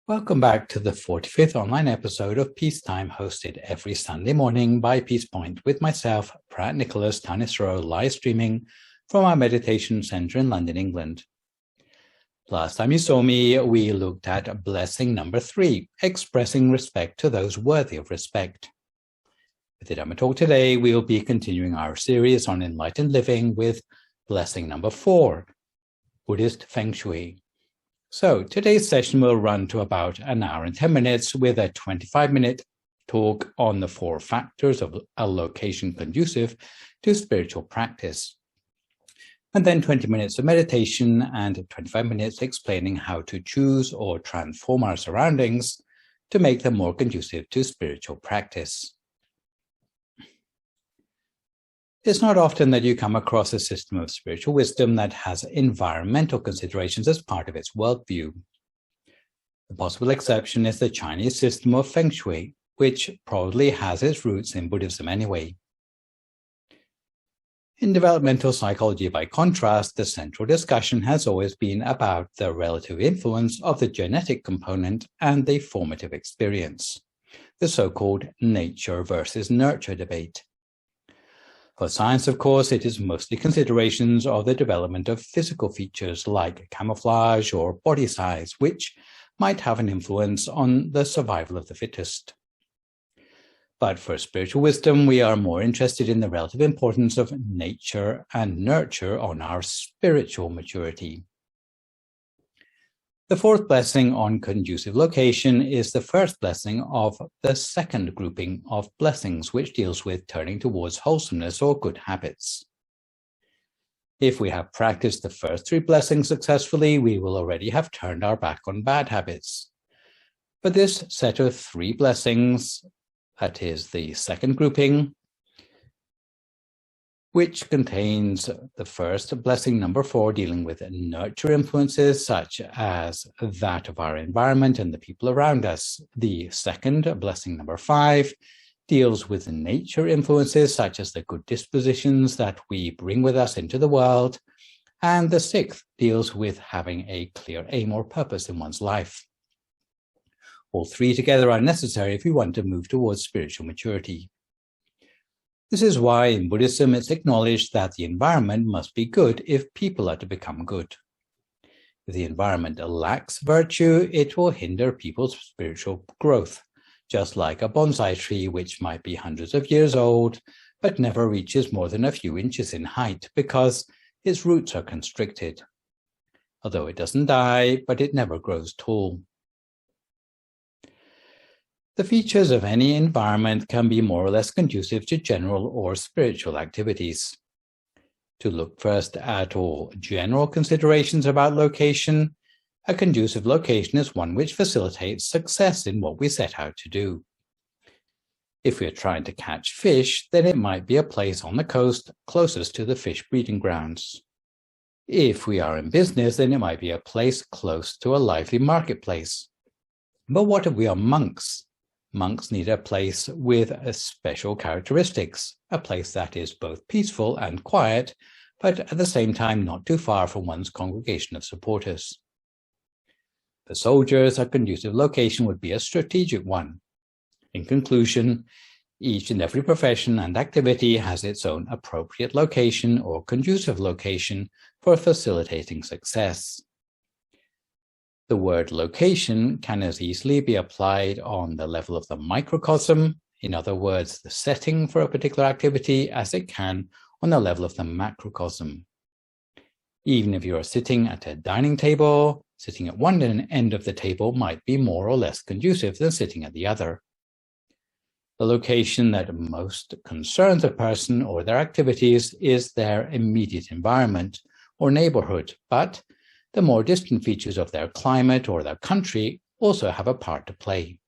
Welcome back to the 45th online episode of Peacetime, hosted every Sunday morning by Peace Point with myself, Phra Nicholas Thanissaro, live streaming from our meditation center in London, England. Last time you saw me, we looked at blessing number 3, expressing respect to those worthy of respect. With the Dhamma talk today, we'll be continuing our series on enlightened living with blessing number 4, Buddhist Feng Shui. So today's session will run to about an hour and 10 minutes with a 25-minute talk on the 4 factors of a location conducive to spiritual practice. And then 20 minutes of meditation and 25 minutes explaining how to choose or transform our surroundings to make them more conducive to spiritual practice. It's not often that you come across a system of spiritual wisdom that has environmental considerations as part of its worldview. The possible exception is the Chinese system of Feng Shui, which probably has its roots in Buddhism anyway. In developmental psychology, by contrast, the central discussion has always been about the relative influence of the genetic component and the formative experience, the so-called nature versus nurture debate. For science, of course, it is mostly considerations of the development of physical features like camouflage or body size, which might have an influence on the survival of the fittest. But for spiritual wisdom, we are more interested in the relative importance of nature and nurture on our spiritual maturity. The 4th blessing on conducive location is the first blessing of the second grouping of blessings, which deals with turning towards wholesomeness or good habits. If we have practiced the first 3 blessings successfully, we will already have turned our back on bad habits. But this set of 3 blessings, that is the second grouping, which contains the first blessing number 4 dealing with nurture influences such as that of our environment and the people around us. The second blessing number 5 deals with nature influences such as the good dispositions that we bring with us into the world. And the 6th deals with having a clear aim or purpose in one's life. All 3 together are necessary if we want to move towards spiritual maturity. This is why in Buddhism it's acknowledged that the environment must be good if people are to become good. If the environment lacks virtue, it will hinder people's spiritual growth, just like a bonsai tree which might be hundreds of years old, but never reaches more than a few inches in height because its roots are constricted. Although it doesn't die, but it never grows tall. The features of any environment can be more or less conducive to general or spiritual activities. To look first at all general considerations about location, a conducive location is one which facilitates success in what we set out to do. If we are trying to catch fish, then it might be a place on the coast closest to the fish breeding grounds. If we are in business, then it might be a place close to a lively marketplace. But what if we are monks? Monks need a place with special characteristics, a place that is both peaceful and quiet, but at the same time not too far from one's congregation of supporters. For soldiers, a conducive location would be a strategic one. In conclusion, each and every profession and activity has its own appropriate location or conducive location for facilitating success. The word location can as easily be applied on the level of the microcosm, in other words, the setting for a particular activity, as it can on the level of the macrocosm. Even if you are sitting at a dining table, sitting at one end of the table might be more or less conducive than sitting at the other. The location that most concerns a person or their activities is their immediate environment or neighborhood, but the more distant features of their climate or their country also have a part to play.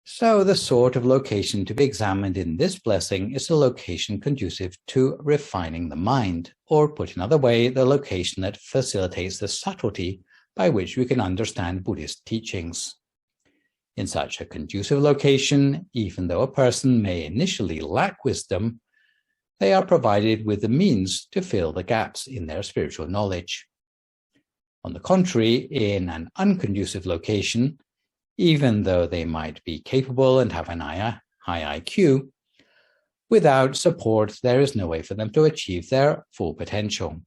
So the sort of location to be examined in this blessing is a location conducive to refining the mind, or put another way, the location that facilitates the subtlety by which we can understand Buddhist teachings. In such a conducive location, even though a person may initially lack wisdom, they are provided with the means to fill the gaps in their spiritual knowledge. On the contrary, in an unconducive location, even though they might be capable and have an high IQ, without support, there is no way for them to achieve their full potential.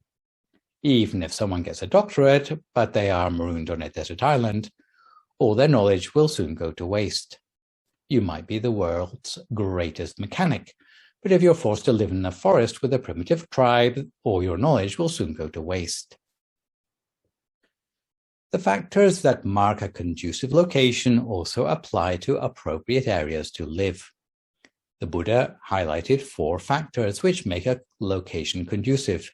Even if someone gets a doctorate, but they are marooned on a desert island, all their knowledge will soon go to waste. You might be the world's greatest mechanic, but if you're forced to live in a forest with a primitive tribe, all your knowledge will soon go to waste. The factors that mark a conducive location also apply to appropriate areas to live. The Buddha highlighted 4 factors which make a location conducive,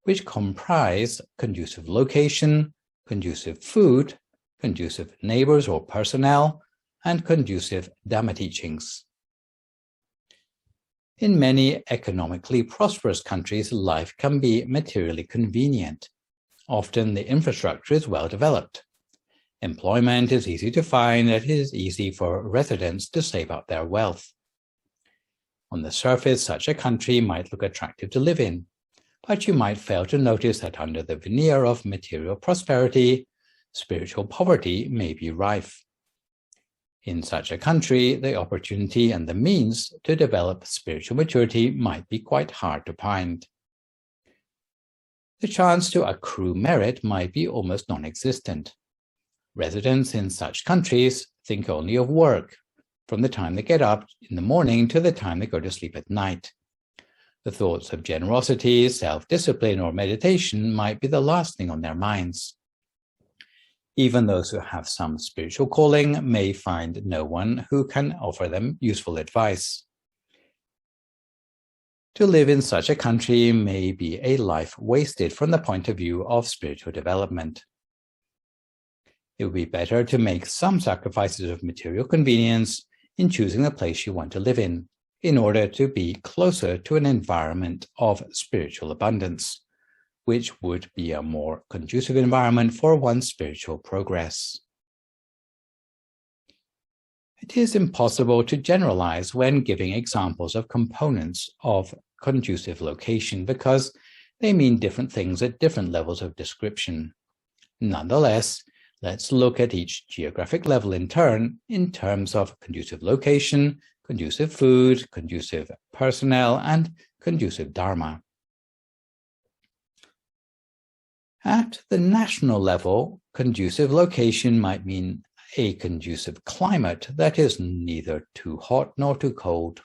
which comprise conducive location, conducive food, conducive neighbors or personnel, and conducive Dhamma teachings. In many economically prosperous countries, life can be materially convenient. Often the infrastructure is well developed. Employment is easy to find, and it is easy for residents to save up their wealth. On the surface, such a country might look attractive to live in, but you might fail to notice that under the veneer of material prosperity, spiritual poverty may be rife. In such a country, the opportunity and the means to develop spiritual maturity might be quite hard to find. The chance to accrue merit might be almost non-existent. Residents in such countries think only of work, from the time they get up in the morning to the time they go to sleep at night. The thoughts of generosity, self-discipline, or meditation might be the last thing on their minds. Even those who have some spiritual calling may find no one who can offer them useful advice. To live in such a country may be a life wasted from the point of view of spiritual development. It would be better to make some sacrifices of material convenience in choosing the place you want to live in order to be closer to an environment of spiritual abundance, which would be a more conducive environment for one's spiritual progress. It is impossible to generalize when giving examples of components of conducive location because they mean different things at different levels of description. Nonetheless, let's look at each geographic level in turn in terms of conducive location, conducive food, conducive personnel, and conducive Dharma. At the national level, conducive location might mean a conducive climate that is neither too hot nor too cold.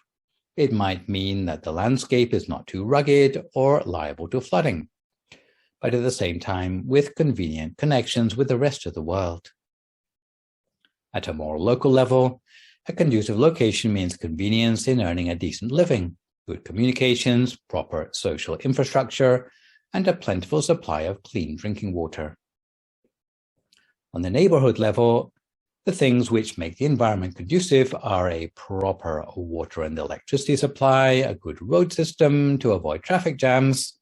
It might mean that the landscape is not too rugged or liable to flooding, but at the same time with convenient connections with the rest of the world. At a more local level, a conducive location means convenience in earning a decent living, good communications, proper social infrastructure, and a plentiful supply of clean drinking water. On the neighborhood level, the things which make the environment conducive are a proper water and electricity supply, a good road system to avoid traffic jams,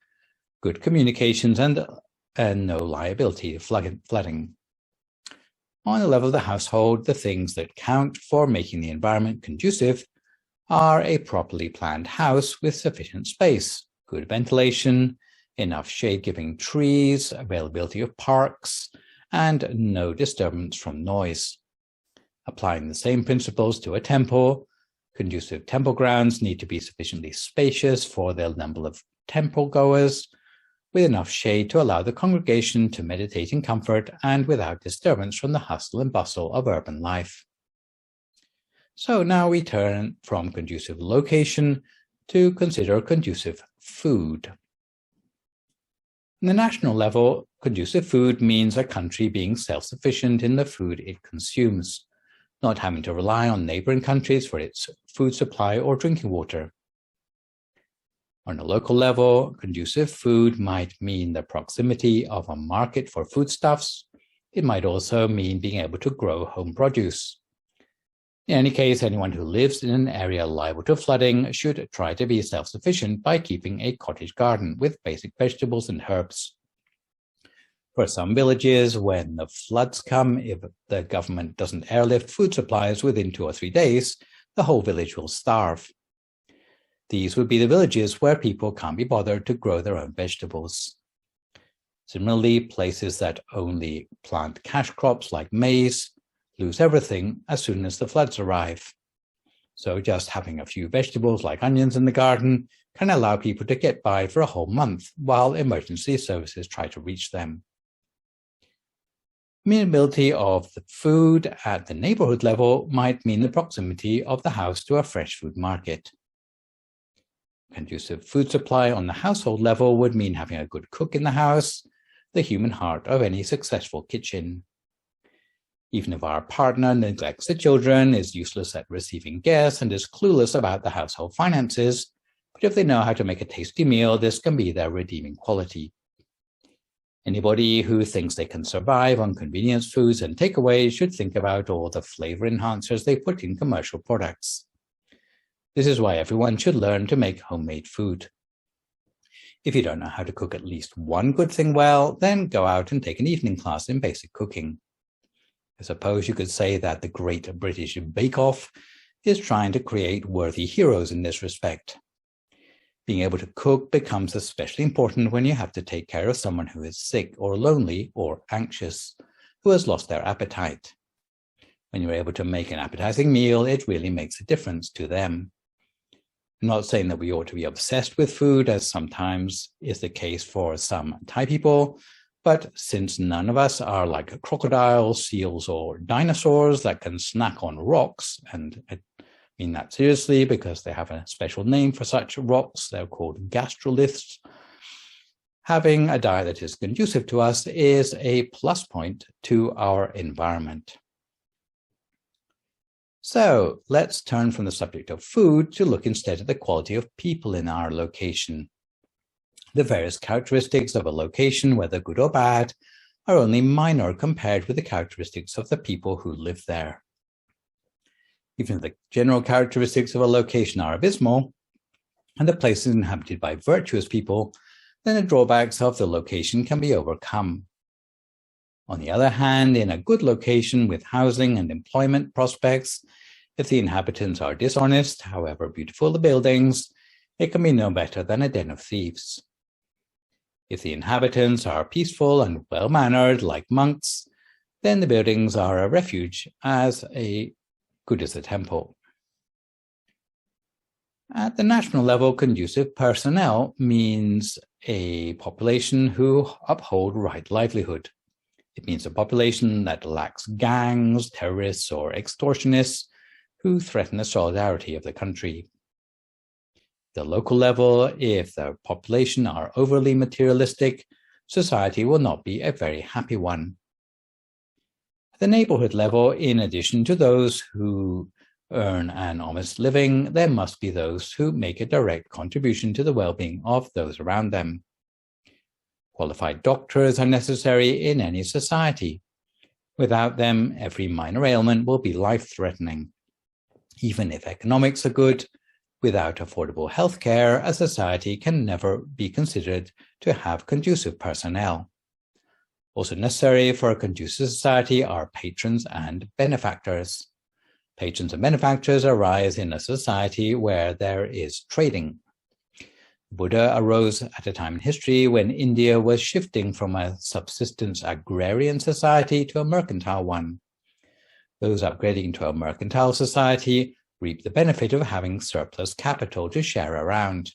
good communications, and no liability to flooding. On the level of the household, the things that count for making the environment conducive are a properly planned house with sufficient space, good ventilation, enough shade-giving trees, availability of parks, and no disturbance from noise. Applying the same principles to a temple, conducive temple grounds need to be sufficiently spacious for the number of temple goers, with enough shade to allow the congregation to meditate in comfort and without disturbance from the hustle and bustle of urban life. So now we turn from conducive location to consider conducive food. On the national level, conducive food means a country being self-sufficient in the food it consumes, not having to rely on neighboring countries for its food supply or drinking water. On a local level, conducive food might mean the proximity of a market for foodstuffs. It might also mean being able to grow home produce. In any case, anyone who lives in an area liable to flooding should try to be self-sufficient by keeping a cottage garden with basic vegetables and herbs. For some villages, when the floods come, if the government doesn't airlift food supplies within 2 or 3 days, the whole village will starve. These would be the villages where people can't be bothered to grow their own vegetables. Similarly, places that only plant cash crops like maize lose everything as soon as the floods arrive. So just having a few vegetables like onions in the garden can allow people to get by for a whole month while emergency services try to reach them. Availability of the food at the neighborhood level might mean the proximity of the house to a fresh food market. Conducive food supply on the household level would mean having a good cook in the house, the human heart of any successful kitchen. Even if our partner neglects the children, is useless at receiving guests, and is clueless about the household finances, but if they know how to make a tasty meal, this can be their redeeming quality. Anybody who thinks they can survive on convenience foods and takeaways should think about all the flavor enhancers they put in commercial products. This is why everyone should learn to make homemade food. If you don't know how to cook at least one good thing well, then go out and take an evening class in basic cooking. I suppose you could say that the Great British Bake Off is trying to create worthy heroes in this respect. Being able to cook becomes especially important when you have to take care of someone who is sick or lonely or anxious, who has lost their appetite. When you're able to make an appetizing meal, it really makes a difference to them. I'm not saying that we ought to be obsessed with food, as sometimes is the case for some Thai people, but since none of us are like crocodiles, seals, or dinosaurs that can snack on rocks, and I mean that seriously because they have a special name for such rocks, they're called gastroliths, having a diet that is conducive to us is a plus point to our environment. So let's turn from the subject of food to look instead at the quality of people in our location. The various characteristics of a location, whether good or bad, are only minor compared with the characteristics of the people who live there. Even if the general characteristics of a location are abysmal, and the place is inhabited by virtuous people, then the drawbacks of the location can be overcome. On the other hand, in a good location with housing and employment prospects, if the inhabitants are dishonest, however beautiful the buildings, it can be no better than a den of thieves. If the inhabitants are peaceful and well-mannered like monks, then the buildings are a refuge as good as a temple. At the national level, conducive personnel means a population who uphold right livelihood. It means a population that lacks gangs, terrorists, or extortionists who threaten the solidarity of the country. At the local level, if the population are overly materialistic, society will not be a very happy one. At the neighborhood level, in addition to those who earn an honest living, there must be those who make a direct contribution to the well-being of those around them. Qualified doctors are necessary in any society. Without them, every minor ailment will be life-threatening. Even if economics are good, without affordable healthcare, a society can never be considered to have conducive personnel. Also necessary for a conducive society are patrons and benefactors. Patrons and benefactors arise in a society where there is trading. Buddha arose at a time in history when India was shifting from a subsistence agrarian society to a mercantile one. Those upgrading to a mercantile society reap the benefit of having surplus capital to share around.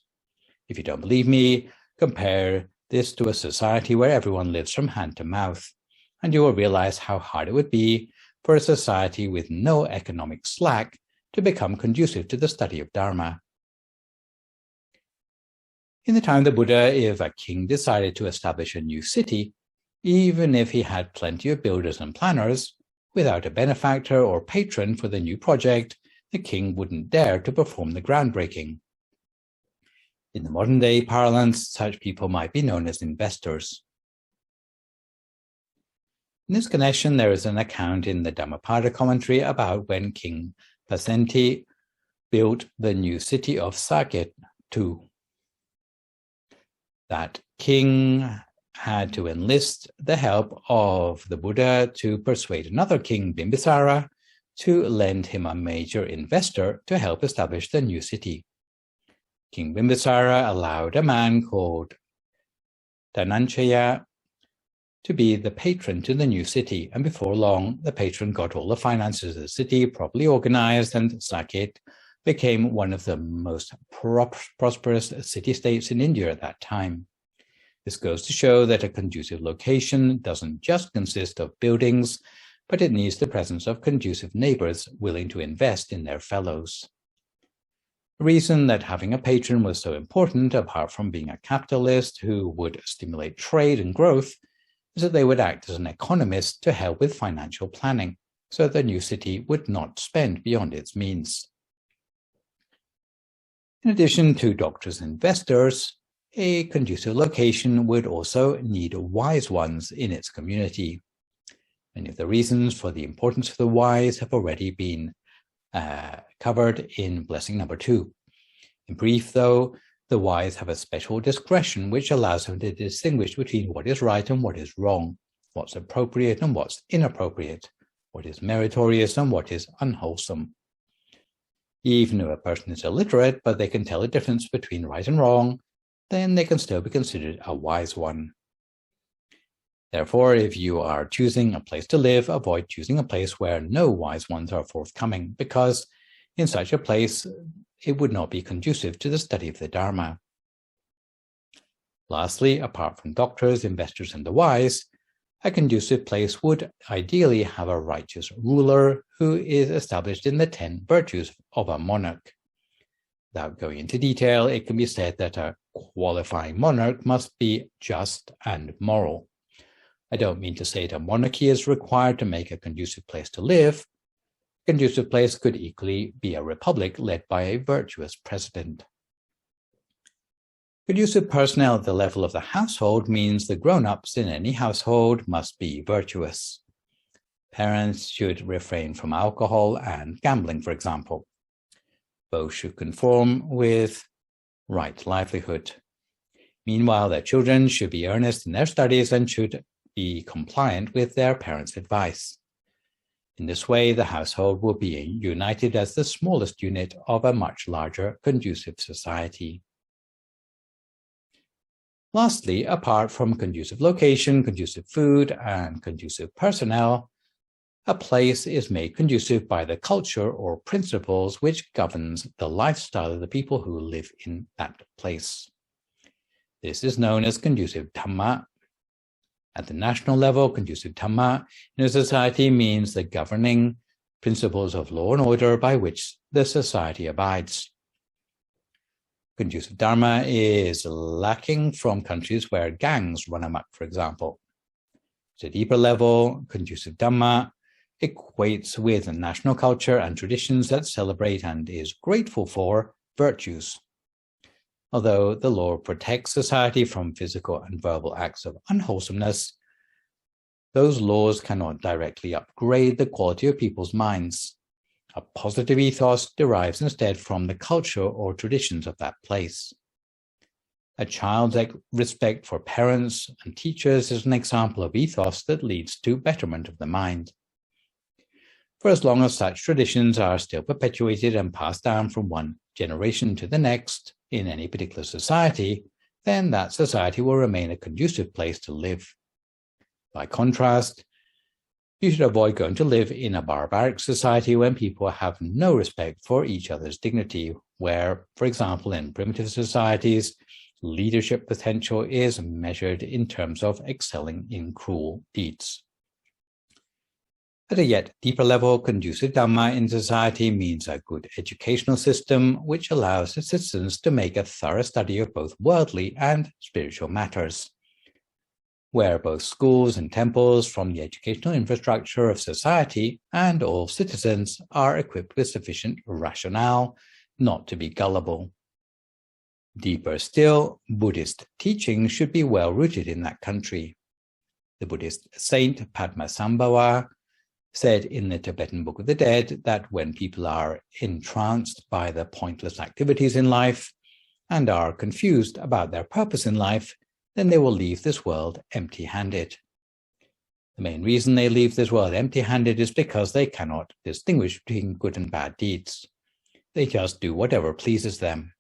If you don't believe me, compare this to a society where everyone lives from hand to mouth, and you will realize how hard it would be for a society with no economic slack to become conducive to the study of Dharma. In the time of the Buddha, if a king decided to establish a new city, even if he had plenty of builders and planners, without a benefactor or patron for the new project, the king wouldn't dare to perform the groundbreaking. In the modern day parlance, such people might be known as investors. In this connection, there is an account in the Dhammapada commentary about when King Pasenti built the new city of Saket too. That king had to enlist the help of the Buddha to persuade another king, Bimbisara, to lend him a major investor to help establish the new city. King Bimbisara allowed a man called Dhananjaya to be the patron to the new city, and before long, the patron got all the finances of the city properly organized, and Saket became one of the most prosperous city-states in India at that time. This goes to show that a conducive location doesn't just consist of buildings, but it needs the presence of conducive neighbors willing to invest in their fellows. The reason that having a patron was so important, apart from being a capitalist who would stimulate trade and growth, is that they would act as an economist to help with financial planning, so that the new city would not spend beyond its means. In addition to doctors and investors, a conducive location would also need wise ones in its community. Many of the reasons for the importance of the wise have already been covered in Blessing Number 2. In brief, though, the wise have a special discretion which allows them to distinguish between what is right and what is wrong, what's appropriate and what's inappropriate, what is meritorious and what is unwholesome. Even if a person is illiterate, but they can tell the difference between right and wrong, then they can still be considered a wise one. Therefore, if you are choosing a place to live, avoid choosing a place where no wise ones are forthcoming, because in such a place, it would not be conducive to the study of the Dharma. Lastly, apart from doctors, investors, and the wise, a conducive place would ideally have a righteous ruler who is established in the 10 virtues of a monarch. Without going into detail, it can be said that a qualifying monarch must be just and moral. I don't mean to say that monarchy is required to make a conducive place to live. A conducive place could equally be a republic led by a virtuous president. Conducive personnel at the level of the household means the grown-ups in any household must be virtuous. Parents should refrain from alcohol and gambling, for example. Both should conform with right livelihood. Meanwhile, their children should be earnest in their studies and should be compliant with their parents' advice. In this way, the household will be united as the smallest unit of a much larger conducive society. Lastly, apart from conducive location, conducive food, and conducive personnel, a place is made conducive by the culture or principles which governs the lifestyle of the people who live in that place. This is known as conducive Dhamma. At the national level, conducive Dhamma in a society means the governing principles of law and order by which the society abides. Conducive Dharma is lacking from countries where gangs run amok, for example. At a deeper level, conducive Dhamma equates with national culture and traditions that celebrate and is grateful for virtues. Although the law protects society from physical and verbal acts of unwholesomeness, those laws cannot directly upgrade the quality of people's minds. A positive ethos derives instead from the culture or traditions of that place. A child's respect for parents and teachers is an example of ethos that leads to betterment of the mind. For as long as such traditions are still perpetuated and passed down from one generation to the next in any particular society, then that society will remain a conducive place to live. By contrast, you should avoid going to live in a barbaric society when people have no respect for each other's dignity, where, for example, in primitive societies, leadership potential is measured in terms of excelling in cruel deeds. At a yet deeper level, conducive Dhamma in society means a good educational system which allows the citizens to make a thorough study of both worldly and spiritual matters, where both schools and temples from the educational infrastructure of society and all citizens are equipped with sufficient rationale not to be gullible. Deeper still, Buddhist teaching should be well rooted in that country. The Buddhist saint Padmasambhava said in the Tibetan Book of the Dead that when people are entranced by the pointless activities in life and are confused about their purpose in life, then they will leave this world empty-handed. The main reason they leave this world empty-handed is because they cannot distinguish between good and bad deeds. They just do whatever pleases them.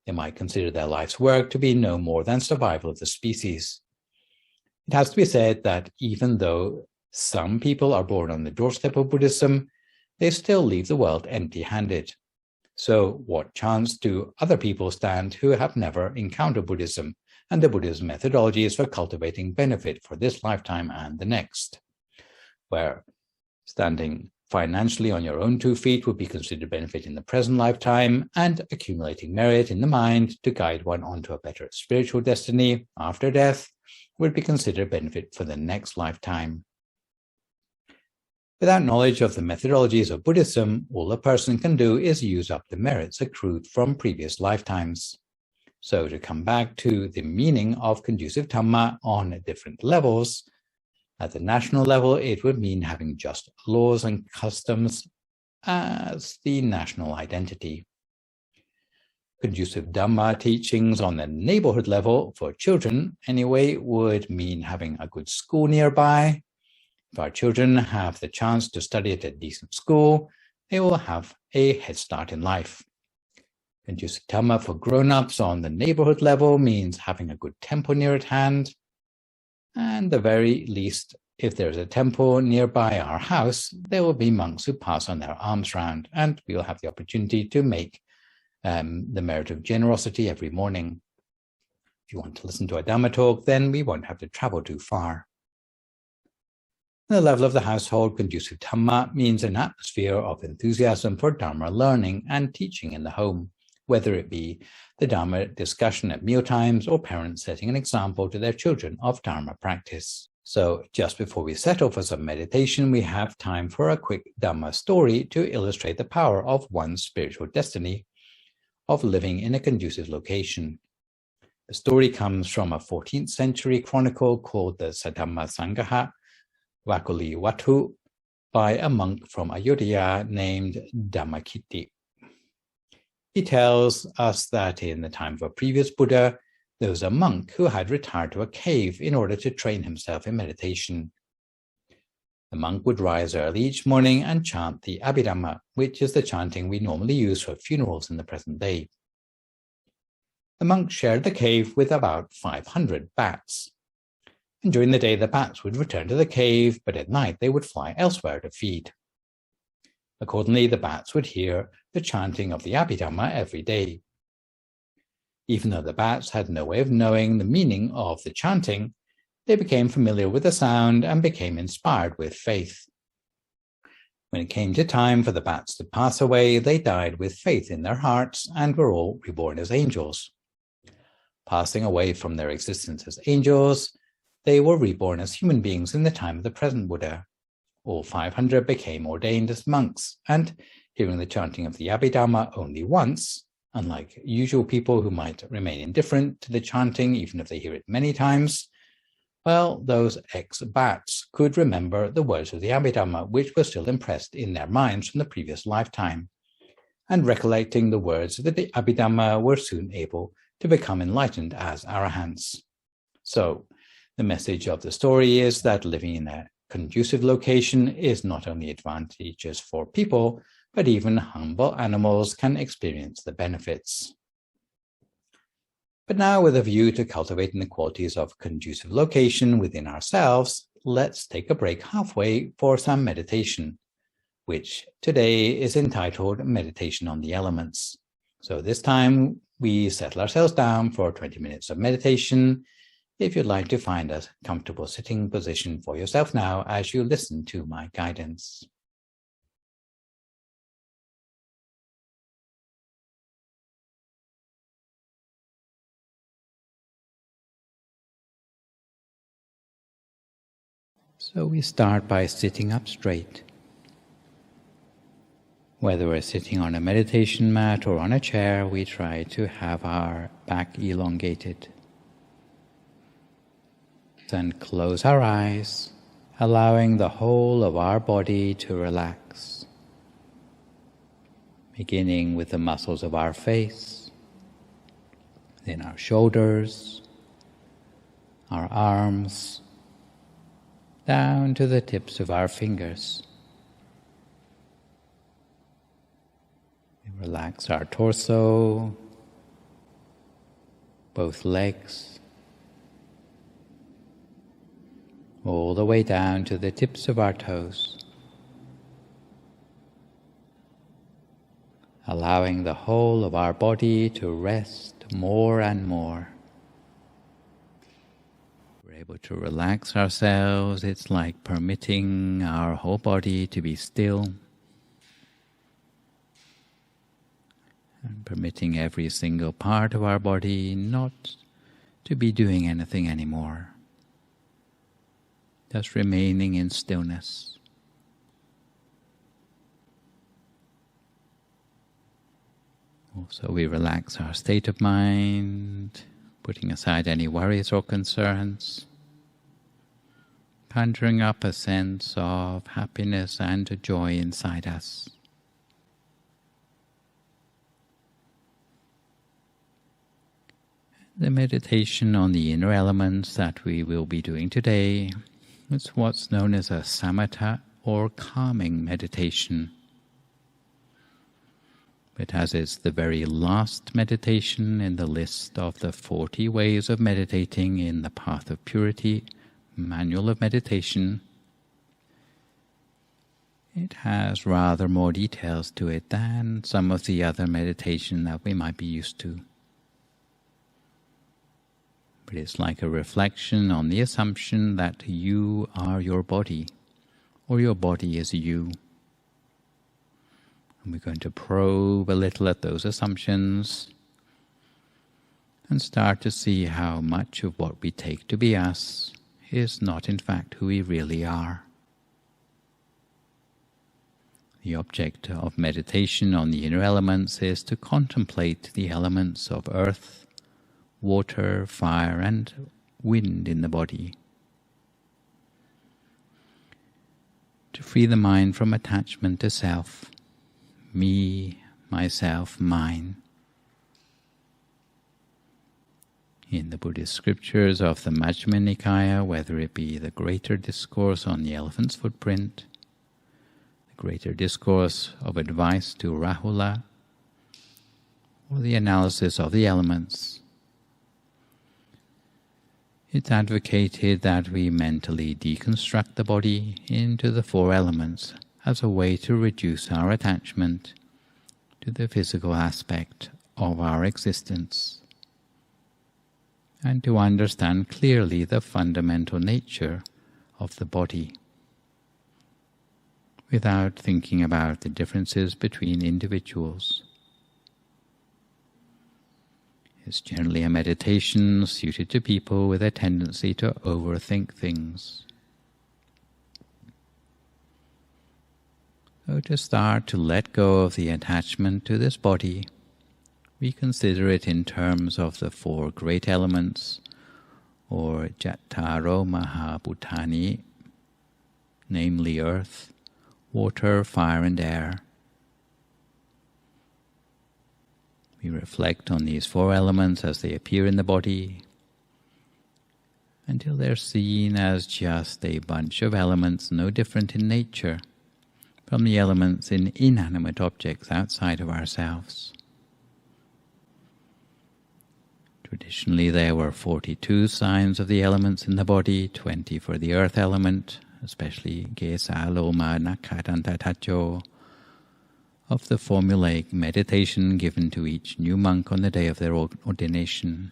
They might consider their life's work to be no more than survival of the species. It has to be said that even though some people are born on the doorstep of Buddhism, they still leave the world empty-handed. So what chance do other people stand who have never encountered Buddhism and the Buddhist methodologies for cultivating benefit for this lifetime and the next? Where standing financially on your own 2 feet would be considered benefit in the present lifetime, and accumulating merit in the mind to guide one onto a better spiritual destiny after death would be considered benefit for the next lifetime. Without knowledge of the methodologies of Buddhism, all a person can do is use up the merits accrued from previous lifetimes. So to come back to the meaning of conducive Dhamma on different levels, at the national level, it would mean having just laws and customs as the national identity. Conducive Dhamma teachings on the neighborhood level, for children anyway, would mean having a good school nearby. If our children have the chance to study at a decent school, they will have a head start in life. Conducive Dhamma for grown-ups on the neighborhood level means having a good temple near at hand. And the very least, if there's a temple nearby our house, there will be monks who pass on their alms round, and we'll have the opportunity to make the merit of generosity every morning. If you want to listen to a Dhamma talk, then we won't have to travel too far. The level of the household, conducive Dhamma means an atmosphere of enthusiasm for Dharma learning and teaching in the home, whether it be the Dhamma discussion at mealtimes or parents setting an example to their children of Dharma practice. So just before we settle for some meditation, we have time for a quick Dhamma story to illustrate the power of one's spiritual destiny of living in a conducive location. The story comes from a 14th century chronicle called the Saddhamma Sangaha Vakuli Watu by a monk from Ayodhya named Dhammakaya. He tells us that in the time of a previous Buddha, there was a monk who had retired to a cave in order to train himself in meditation. The monk would rise early each morning and chant the Abhidhamma, which is the chanting we normally use for funerals in the present day. The monk shared the cave with about 500 bats. And during the day, the bats would return to the cave, but at night they would fly elsewhere to feed. Accordingly, the bats would hear the chanting of the Abhidhamma every day. Even though the bats had no way of knowing the meaning of the chanting, they became familiar with the sound and became inspired with faith. When it came to time for the bats to pass away, they died with faith in their hearts and were all reborn as angels. Passing away from their existence as angels, they were reborn as human beings in the time of the present Buddha. All 500 became ordained as monks, and hearing the chanting of the Abhidhamma only once, unlike usual people who might remain indifferent to the chanting even if they hear it many times, well, those ex-bats could remember the words of the Abhidhamma, which were still impressed in their minds from the previous lifetime. And recollecting the words of the Abhidhamma, were soon able to become enlightened as arahants. So, the message of the story is that living in a conducive location is not only advantageous for people, but even humble animals can experience the benefits. But now, with a view to cultivating the qualities of conducive location within ourselves, let's take a break halfway for some meditation, which today is entitled Meditation on the Elements. So this time we settle ourselves down for 20 minutes of meditation. If you'd like to find a comfortable sitting position for yourself now as you listen to my guidance. So we start by sitting up straight. Whether we're sitting on a meditation mat or on a chair, we try to have our back elongated. Then close our eyes, allowing the whole of our body to relax, beginning with the muscles of our face, then our shoulders, our arms, down to the tips of our fingers. We relax our torso, both legs, all the way down to the tips of our toes, allowing the whole of our body to rest more and more. We're able to relax ourselves. It's like permitting our whole body to be still and permitting every single part of our body not to be doing anything anymore, just remaining in stillness. Also, we relax our state of mind, putting aside any worries or concerns, conjuring up a sense of happiness and joy inside us. The meditation on the inner elements that we will be doing today is what's known as a samatha or calming meditation. But as it's the very last meditation in the list of the 40 ways of meditating in the Path of Purity Manual of Meditation, it has rather more details to it than some of the other meditation that we might be used to. But it's like a reflection on the assumption that you are your body, or your body is you. And we're going to probe a little at those assumptions and start to see how much of what we take to be us is not in fact who we really are. The object of meditation on the inner elements is to contemplate the elements of earth, water, fire, and wind in the body, to free the mind from attachment to self, me, myself, mine. In the Buddhist scriptures of the Majjhima Nikaya, whether it be the greater discourse on the elephant's footprint, the greater discourse of advice to Rahula, or the analysis of the elements, it's advocated that we mentally deconstruct the body into the 4 elements as a way to reduce our attachment to the physical aspect of our existence, and to understand clearly the fundamental nature of the body, without thinking about the differences between individuals. It's generally a meditation suited to people with a tendency to overthink things. So to start to let go of the attachment to this body, we consider it in terms of the 4 great elements, or Jattaro Mahabhutani, namely earth, water, fire, and air. We reflect on these 4 elements as they appear in the body, until they're seen as just a bunch of elements no different in nature from the elements in inanimate objects outside of ourselves. Traditionally, there were 42 signs of the elements in the body, 20 for the earth element, especially Gesa, Loma, Nakadanta, Tacho, of the formulaic meditation given to each new monk on the day of their ordination.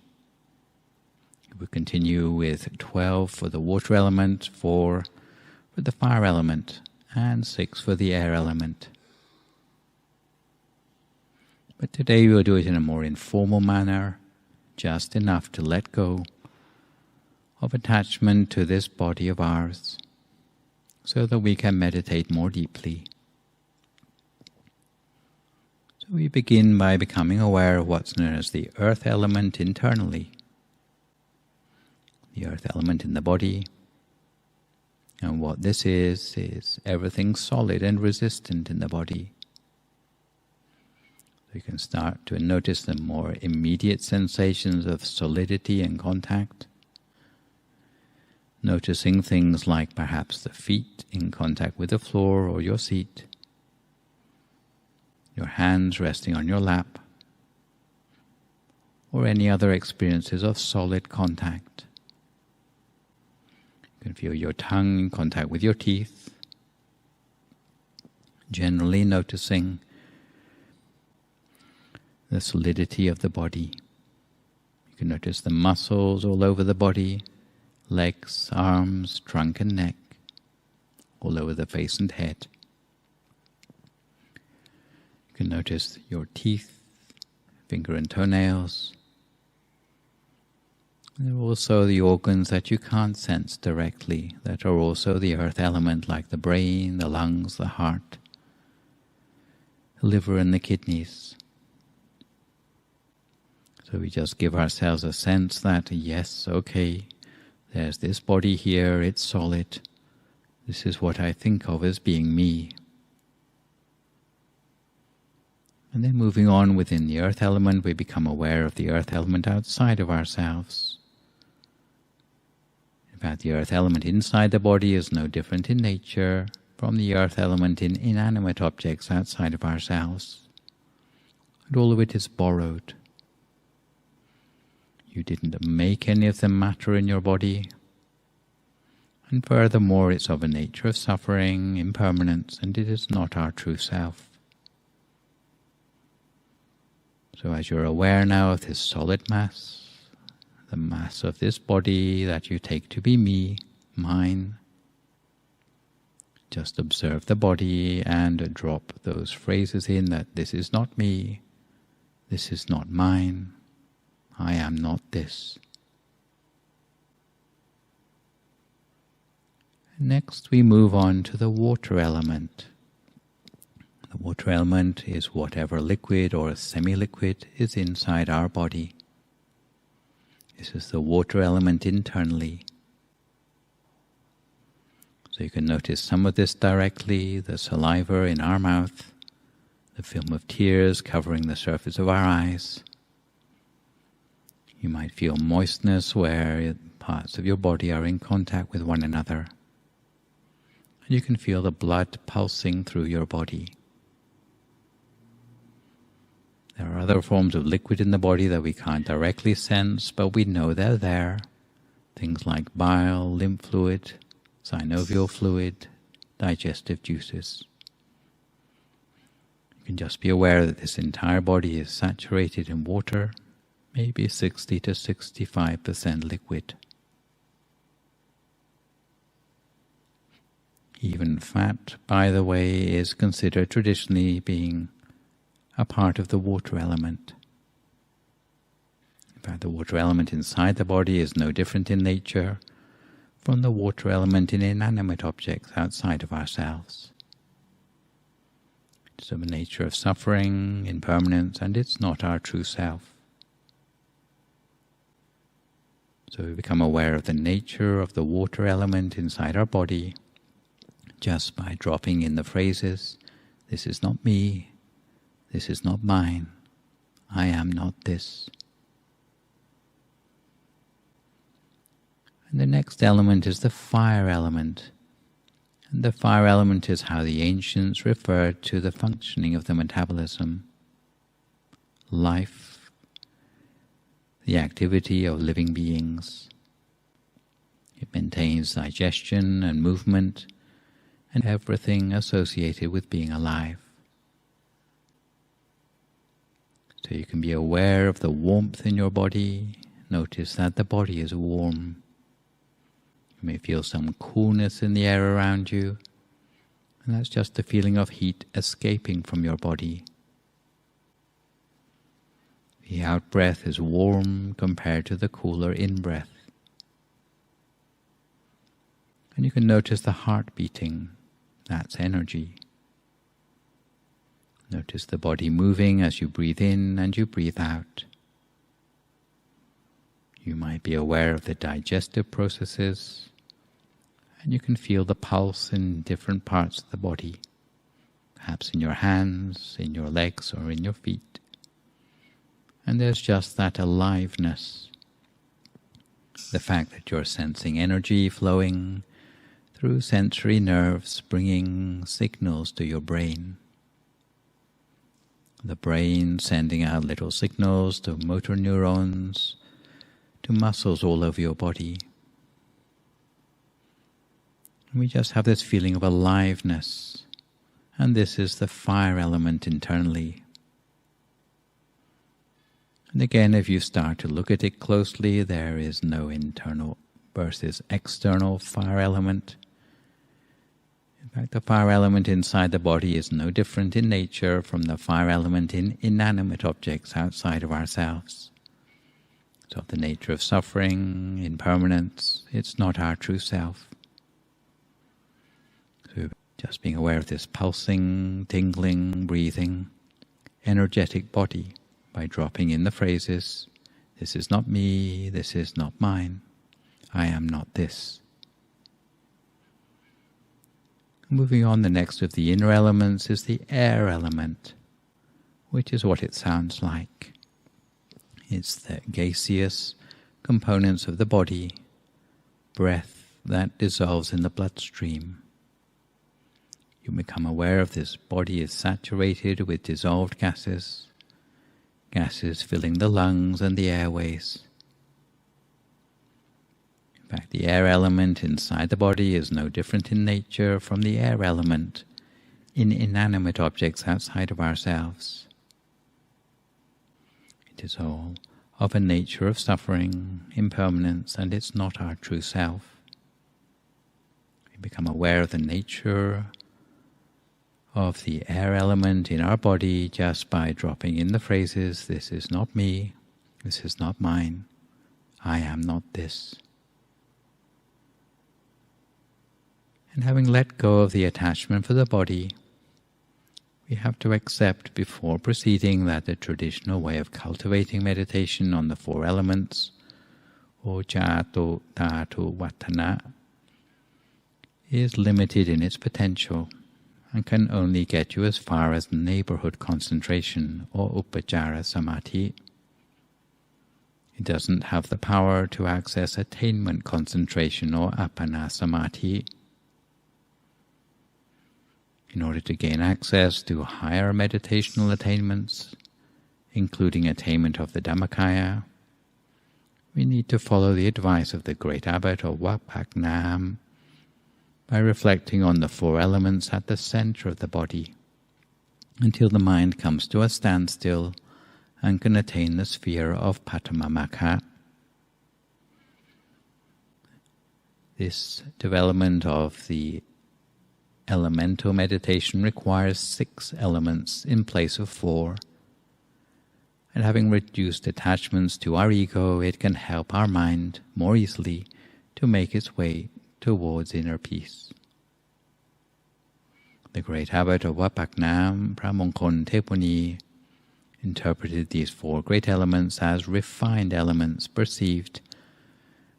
We continue with 12 for the water element, 4 for the fire element, and 6 for the air element. But today we'll do it in a more informal manner, just enough to let go of attachment to this body of ours, so that we can meditate more deeply. So we begin by becoming aware of what's known as the earth element internally, the earth element in the body. And what this is everything solid and resistant in the body. So you can start to notice the more immediate sensations of solidity and contact, noticing things like perhaps the feet in contact with the floor or your seat, your hands resting on your lap, or any other experiences of solid contact. You You can feel your tongue in contact with your teeth, generally noticing the solidity of the body. You can notice the muscles all over the body, legs, arms, trunk and neck, all over the face and head. You can notice your teeth, finger and toenails. There are also the organs that you can't sense directly, that are also the earth element, like the brain, the lungs, the heart, the liver and the kidneys. So we just give ourselves a sense that, yes, okay, there's this body here, it's solid. This is what I think of as being me. And then moving on within the earth element, we become aware of the earth element outside of ourselves. In fact, the earth element inside the body is no different in nature from the earth element in inanimate objects outside of ourselves. And all of it is borrowed. You didn't make any of the matter in your body. And furthermore, it's of a nature of suffering, impermanence, and it is not our true self. So as you're aware now of this solid mass, the mass of this body that you take to be me, mine, just observe the body and drop those phrases in that this is not me, this is not mine, I am not this. Next we move on to the water element. The water element is whatever liquid or semi-liquid is inside our body. This is the water element internally. So you can notice some of this directly, the saliva in our mouth, the film of tears covering the surface of our eyes. You might feel moistness where parts of your body are in contact with one another. And you can feel the blood pulsing through your body. There are other forms of liquid in the body that we can't directly sense, but we know they're there. Things like bile, lymph fluid, synovial fluid, digestive juices. You can just be aware that this entire body is saturated in water, maybe 60 to 65% liquid. Even fat, by the way, is considered traditionally being a part of the water element. In fact, the water element inside the body is no different in nature from the water element in inanimate objects outside of ourselves. It's of a nature of suffering, impermanence, and it's not our true self. So we become aware of the nature of the water element inside our body just by dropping in the phrases, this is not me, this is not mine, I am not this. And the next element is the fire element. And the fire element is how the ancients referred to the functioning of the metabolism, life, the activity of living beings. It maintains digestion and movement and everything associated with being alive. So you can be aware of the warmth in your body. Notice that the body is warm. You may feel some coolness in the air around you, and that's just the feeling of heat escaping from your body. The out-breath is warm compared to the cooler in-breath. And you can notice the heart beating. That's energy. Notice the body moving as you breathe in and you breathe out. You might be aware of the digestive processes, and you can feel the pulse in different parts of the body, perhaps in your hands, in your legs, or in your feet. And there's just that aliveness, the fact that you're sensing energy flowing through sensory nerves, bringing signals to your brain. The brain sending out little signals to motor neurons, to muscles all over your body. We just have this feeling of aliveness, and this is the fire element internally. And again, if you start to look at it closely, there is no internal versus external fire element. In fact, the fire element inside the body is no different in nature from the fire element in inanimate objects outside of ourselves. It's of the nature of suffering, impermanence. It's not our true self. So just being aware of this pulsing, tingling, breathing, energetic body by dropping in the phrases, this is not me, this is not mine, I am not this. Moving on, the next of the inner elements is the air element, which is what it sounds like. It's the gaseous components of the body, breath that dissolves in the bloodstream. You become aware of this body is saturated with dissolved gases, gases filling the lungs and the airways. In fact, the air element inside the body is no different in nature from the air element in inanimate objects outside of ourselves. It is all of a nature of suffering, impermanence, and it's not our true self. We become aware of the nature of the air element in our body just by dropping in the phrases, this is not me, this is not mine, I am not this. And having let go of the attachment for the body, we have to accept before proceeding that the traditional way of cultivating meditation on the four elements, or Jatu, Dhatu, Vatana, is limited in its potential and can only get you as far as neighborhood concentration or Upajjara Samadhi. It doesn't have the power to access attainment concentration or Appana Samadhi. In order to gain access to higher meditational attainments, including attainment of the Dhammakaya, we need to follow the advice of the great abbot of Wat Phak Nam by reflecting on the four elements at the center of the body until the mind comes to a standstill and can attain the sphere of Patamamaka. This development of the elemental meditation requires 6 elements in place of 4. And having reduced attachments to our ego, it can help our mind more easily to make its way towards inner peace. The great abbot of Wat Phak Nam, Phra Mongkol Thepuni, interpreted these 4 great elements as refined elements perceived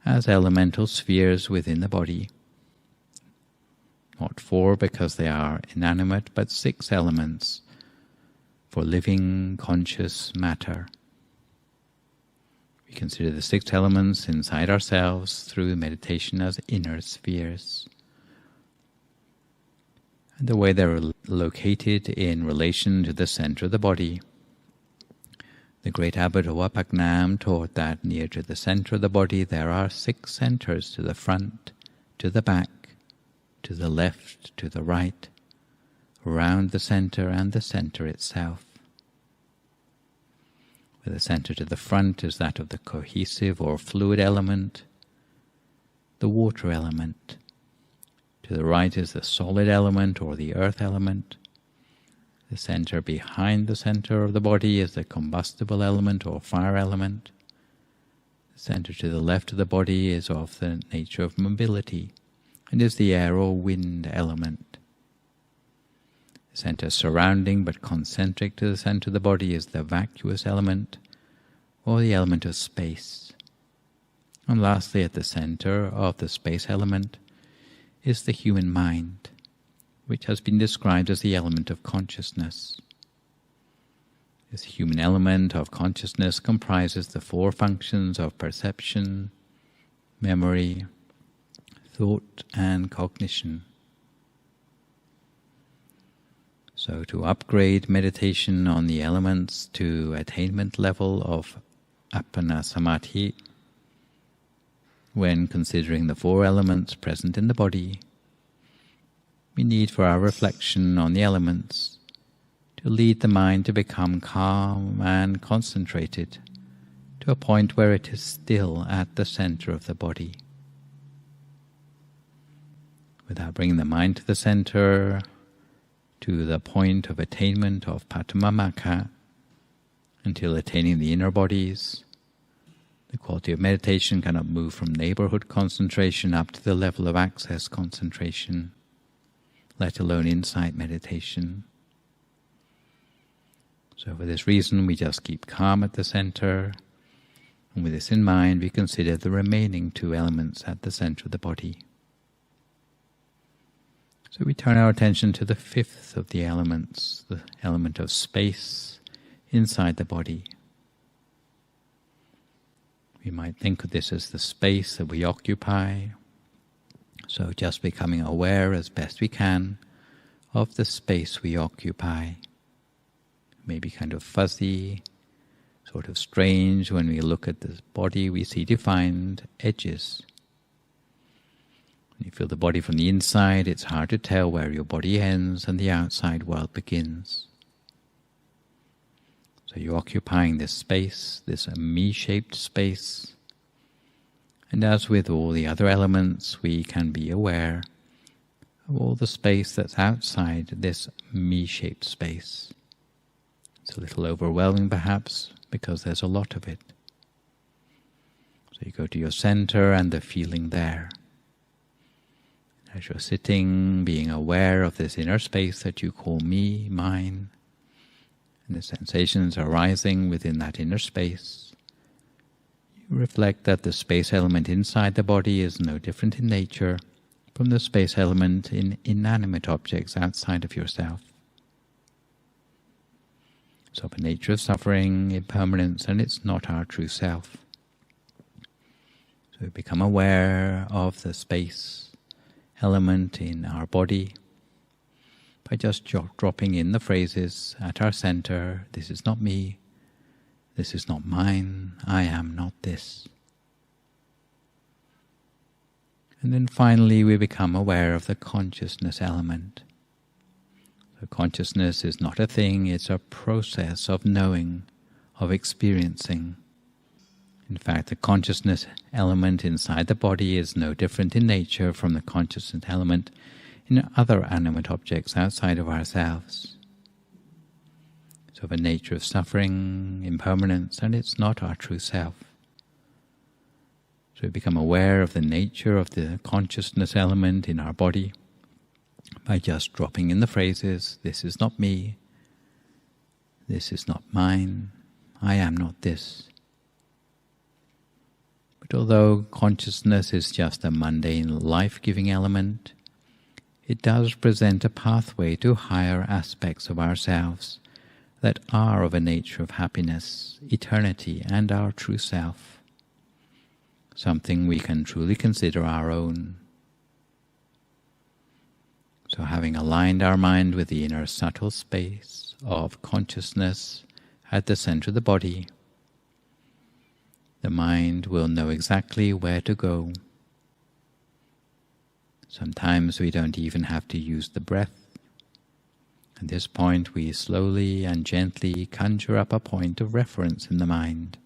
as elemental spheres within the body. Not 4 because they are inanimate, but 6 elements for living, conscious matter. We consider the 6 elements inside ourselves through meditation as inner spheres. And the way they're located in relation to the center of the body. The great abbot of Wat Phak Nam taught that near to the center of the body there are 6 centers, to the front, to the back, to the left, to the right, around the center and the center itself. Where the center to the front is that of the cohesive or fluid element, the water element. To the right is the solid element or the earth element. The center behind the center of the body is the combustible element or fire element. The center to the left of the body is of the nature of mobility and is the air or wind element. The center surrounding but concentric to the center of the body is the vacuous element or the element of space. And lastly, at the center of the space element is the human mind, which has been described as the element of consciousness. This human element of consciousness comprises the 4 functions of perception, memory, thought, and cognition. So to upgrade meditation on the elements to attainment level of Appana Samadhi, when considering the 4 elements present in the body, we need for our reflection on the elements to lead the mind to become calm and concentrated to a point where it is still at the center of the body. Without bringing the mind to the center, to the point of attainment of Patamamaka, until attaining the inner bodies, the quality of meditation cannot move from neighborhood concentration up to the level of access concentration, let alone insight meditation. So for this reason, we just keep calm at the center, and with this in mind, we consider the remaining two elements at the center of the body. So we turn our attention to the fifth of the elements, the element of space inside the body. We might think of this as the space that we occupy, so just becoming aware as best we can of the space we occupy. Maybe kind of fuzzy, sort of strange. When we look at this body, we see defined edges. When you feel the body from the inside, it's hard to tell where your body ends and the outside world begins. So you're occupying this space, this me-shaped space. And as with all the other elements, we can be aware of all the space that's outside this me-shaped space. It's a little overwhelming perhaps, because there's a lot of it. So you go to your center and the feeling there. As you're sitting, being aware of this inner space that you call me, mine, and the sensations arising within that inner space, you reflect that the space element inside the body is no different in nature from the space element in inanimate objects outside of yourself. So the nature of suffering, impermanence, and it's not our true self. So we become aware of the space element in our body by just dropping in the phrases at our center. This is not me, this is not mine, I am not this. And then finally we become aware of the consciousness element. So consciousness is not a thing, it's a process of knowing, of experiencing. In fact, the consciousness element inside the body is no different in nature from the consciousness element in other animate objects outside of ourselves. So the nature of suffering, impermanence, and it's not our true self. So we become aware of the nature of the consciousness element in our body by just dropping in the phrases, this is not me, this is not mine, I am not this. But although consciousness is just a mundane life-giving element, it does present a pathway to higher aspects of ourselves that are of a nature of happiness, eternity, and our true self, something we can truly consider our own. So having aligned our mind with the inner subtle space of consciousness at the center of the body, the mind will know exactly where to go. Sometimes we don't even have to use the breath. At this point we slowly and gently conjure up a point of reference in the mind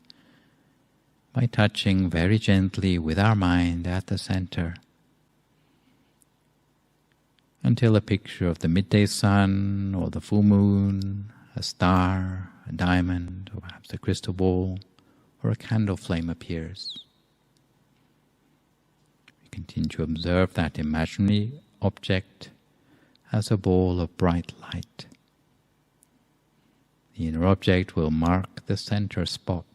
by touching very gently with our mind at the center, until a picture of the midday sun or the full moon, a star, a diamond, or perhaps a crystal ball, or a candle flame appears. We continue to observe that imaginary object as a ball of bright light. The inner object will mark the center spot.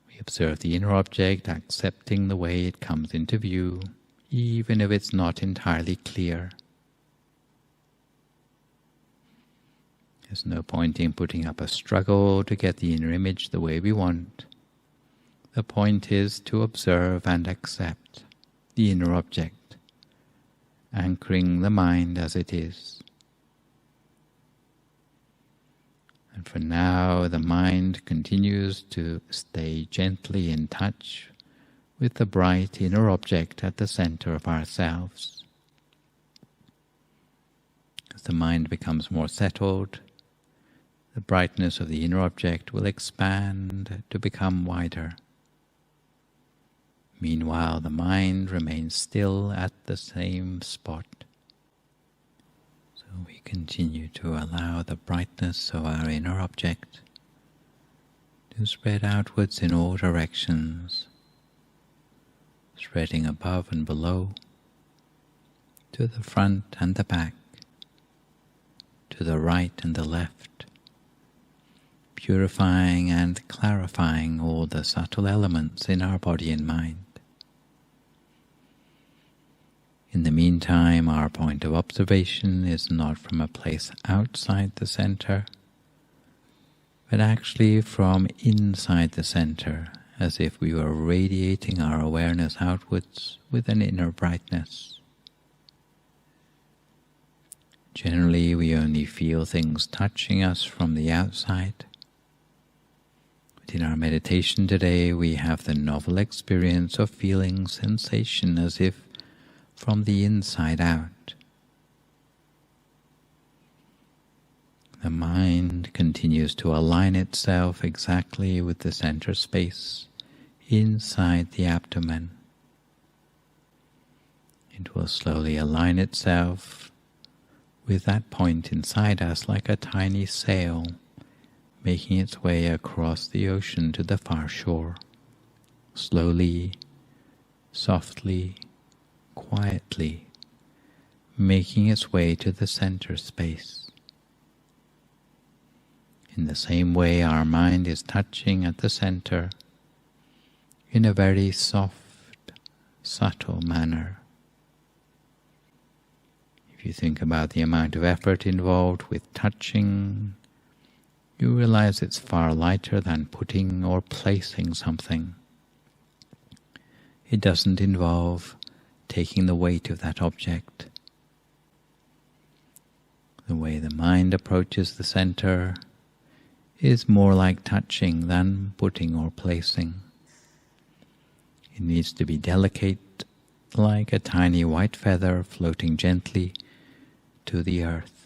We observe the inner object, accepting the way it comes into view, even if it's not entirely clear. There's no point in putting up a struggle to get the inner image the way we want. The point is to observe and accept the inner object, anchoring the mind as it is. And for now, the mind continues to stay gently in touch with the bright inner object at the center of ourselves. As the mind becomes more settled, the brightness of the inner object will expand to become wider. Meanwhile, the mind remains still at the same spot. So we continue to allow the brightness of our inner object to spread outwards in all directions, spreading above and below, to the front and the back, to the right and the left, purifying and clarifying all the subtle elements in our body and mind. In the meantime, our point of observation is not from a place outside the center, but actually from inside the center, as if we were radiating our awareness outwards with an inner brightness. Generally, we only feel things touching us from the outside. But in our meditation today, we have the novel experience of feeling sensation as if from the inside out. The mind continues to align itself exactly with the center space inside the abdomen. It will slowly align itself with that point inside us like a tiny sail making its way across the ocean to the far shore, slowly, softly, quietly, making its way to the center space. In the same way, our mind is touching at the center in a very soft, subtle manner. If you think about the amount of effort involved with touching, you realize it's far lighter than putting or placing something. It doesn't involve taking the weight of that object. The way the mind approaches the center is more like touching than putting or placing. It needs to be delicate, like a tiny white feather floating gently to the earth.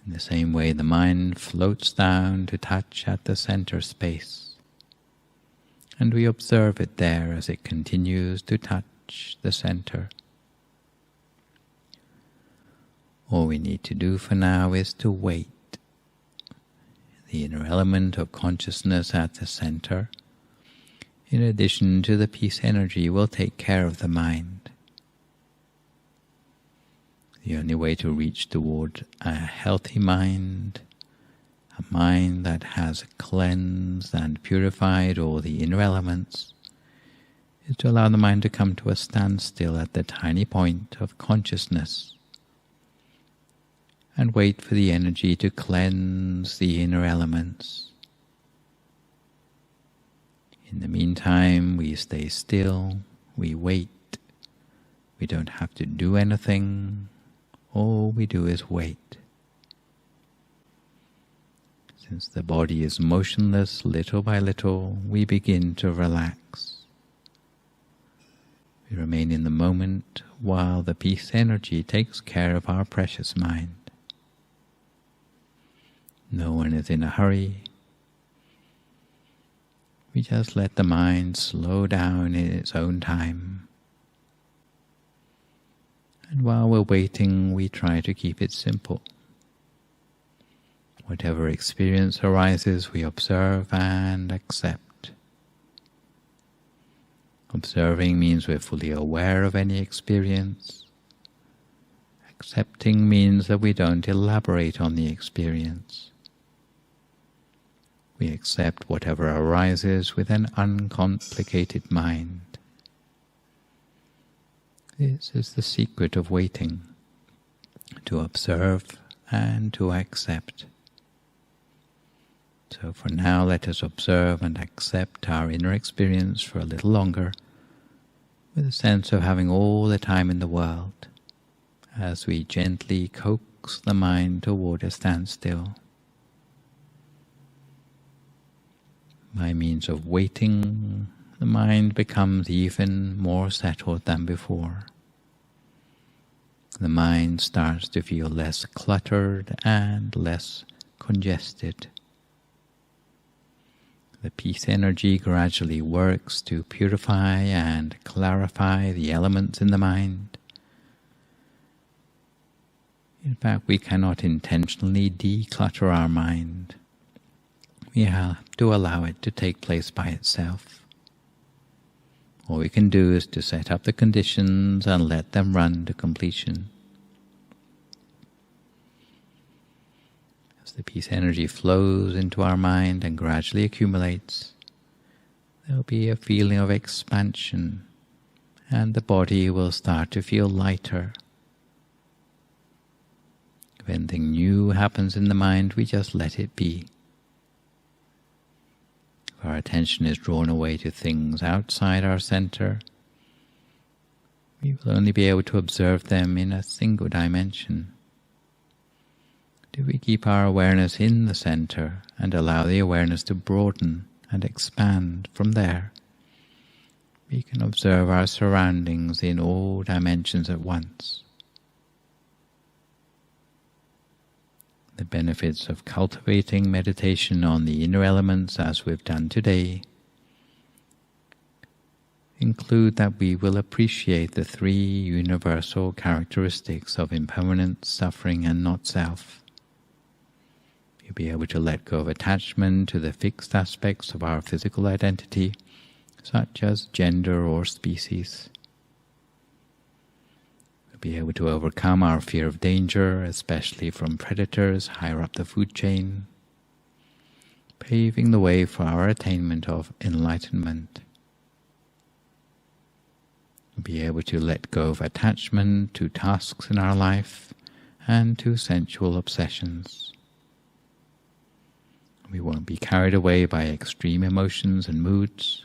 In the same way, the mind floats down to touch at the center space, and we observe it there as it continues to touch the center. All we need to do for now is to wait. The inner element of consciousness at the center, in addition to the peace energy, will take care of the mind. The only way to reach toward a healthy mind, a mind that has cleansed and purified all the inner elements, is to allow the mind to come to a standstill at the tiny point of consciousness and wait for the energy to cleanse the inner elements. In the meantime, we stay still, we wait. We don't have to do anything. All we do is wait. Since the body is motionless, little by little, we begin to relax. We remain in the moment while the peace energy takes care of our precious mind. No one is in a hurry. We just let the mind slow down in its own time. And while we're waiting, we try to keep it simple. Whatever experience arises, we observe and accept. Observing means we're fully aware of any experience. Accepting means that we don't elaborate on the experience. We accept whatever arises with an uncomplicated mind. This is the secret of waiting, to observe and to accept. So for now, let us observe and accept our inner experience for a little longer, with a sense of having all the time in the world, as we gently coax the mind toward a standstill. By means of waiting, the mind becomes even more settled than before. The mind starts to feel less cluttered and less congested. The peace energy gradually works to purify and clarify the elements in the mind. In fact, we cannot intentionally declutter our mind. We have to allow it to take place by itself. All we can do is to set up the conditions and let them run to completion. As the peace energy flows into our mind and gradually accumulates, there will be a feeling of expansion, and the body will start to feel lighter. If anything new happens in the mind, we just let it be. If our attention is drawn away to things outside our center, we will only be able to observe them in a single dimension. Do we keep our awareness in the center and allow the awareness to broaden and expand from there? We can observe our surroundings in all dimensions at once. The benefits of cultivating meditation on the inner elements as we've done today include that we will appreciate the three universal characteristics of impermanence, suffering, and not-self. You'll be able to let go of attachment to the fixed aspects of our physical identity, such as gender or species. Be able to overcome our fear of danger, especially from predators higher up the food chain, paving the way for our attainment of enlightenment. Be able to let go of attachment to tasks in our life and to sensual obsessions. We won't be carried away by extreme emotions and moods.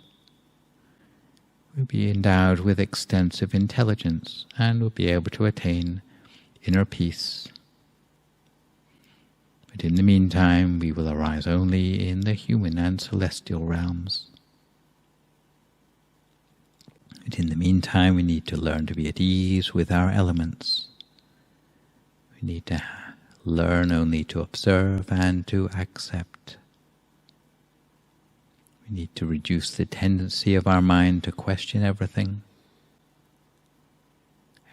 We'll be endowed with extensive intelligence and will be able to attain inner peace. But in the meantime, we will arise only in the human and celestial realms. But in the meantime, we need to learn to be at ease with our elements. We need to learn only to observe and to accept. We need to reduce the tendency of our mind to question everything.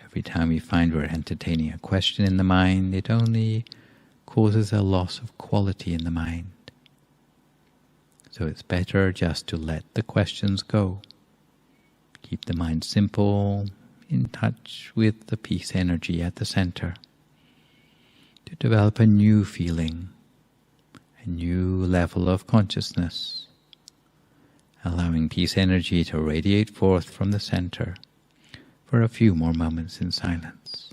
Every time we find we're entertaining a question in the mind, it only causes a loss of quality in the mind. So it's better just to let the questions go. Keep the mind simple, in touch with the peace energy at the center. To develop a new feeling, a new level of consciousness. Allowing peace energy to radiate forth from the center for a few more moments in silence.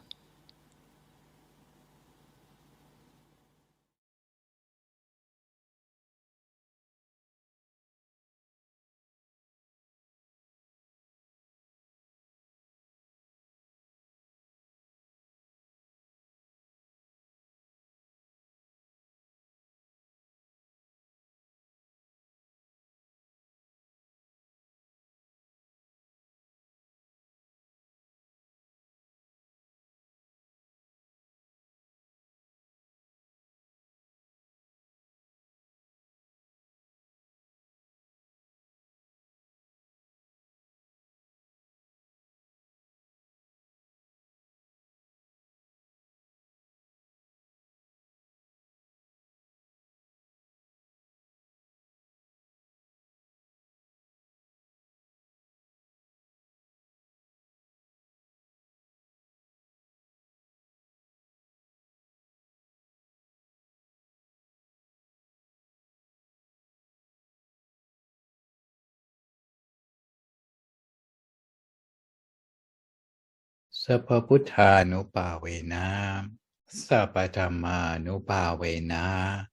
Sappa Buddhanupavena, Sappa Dhammanupavena,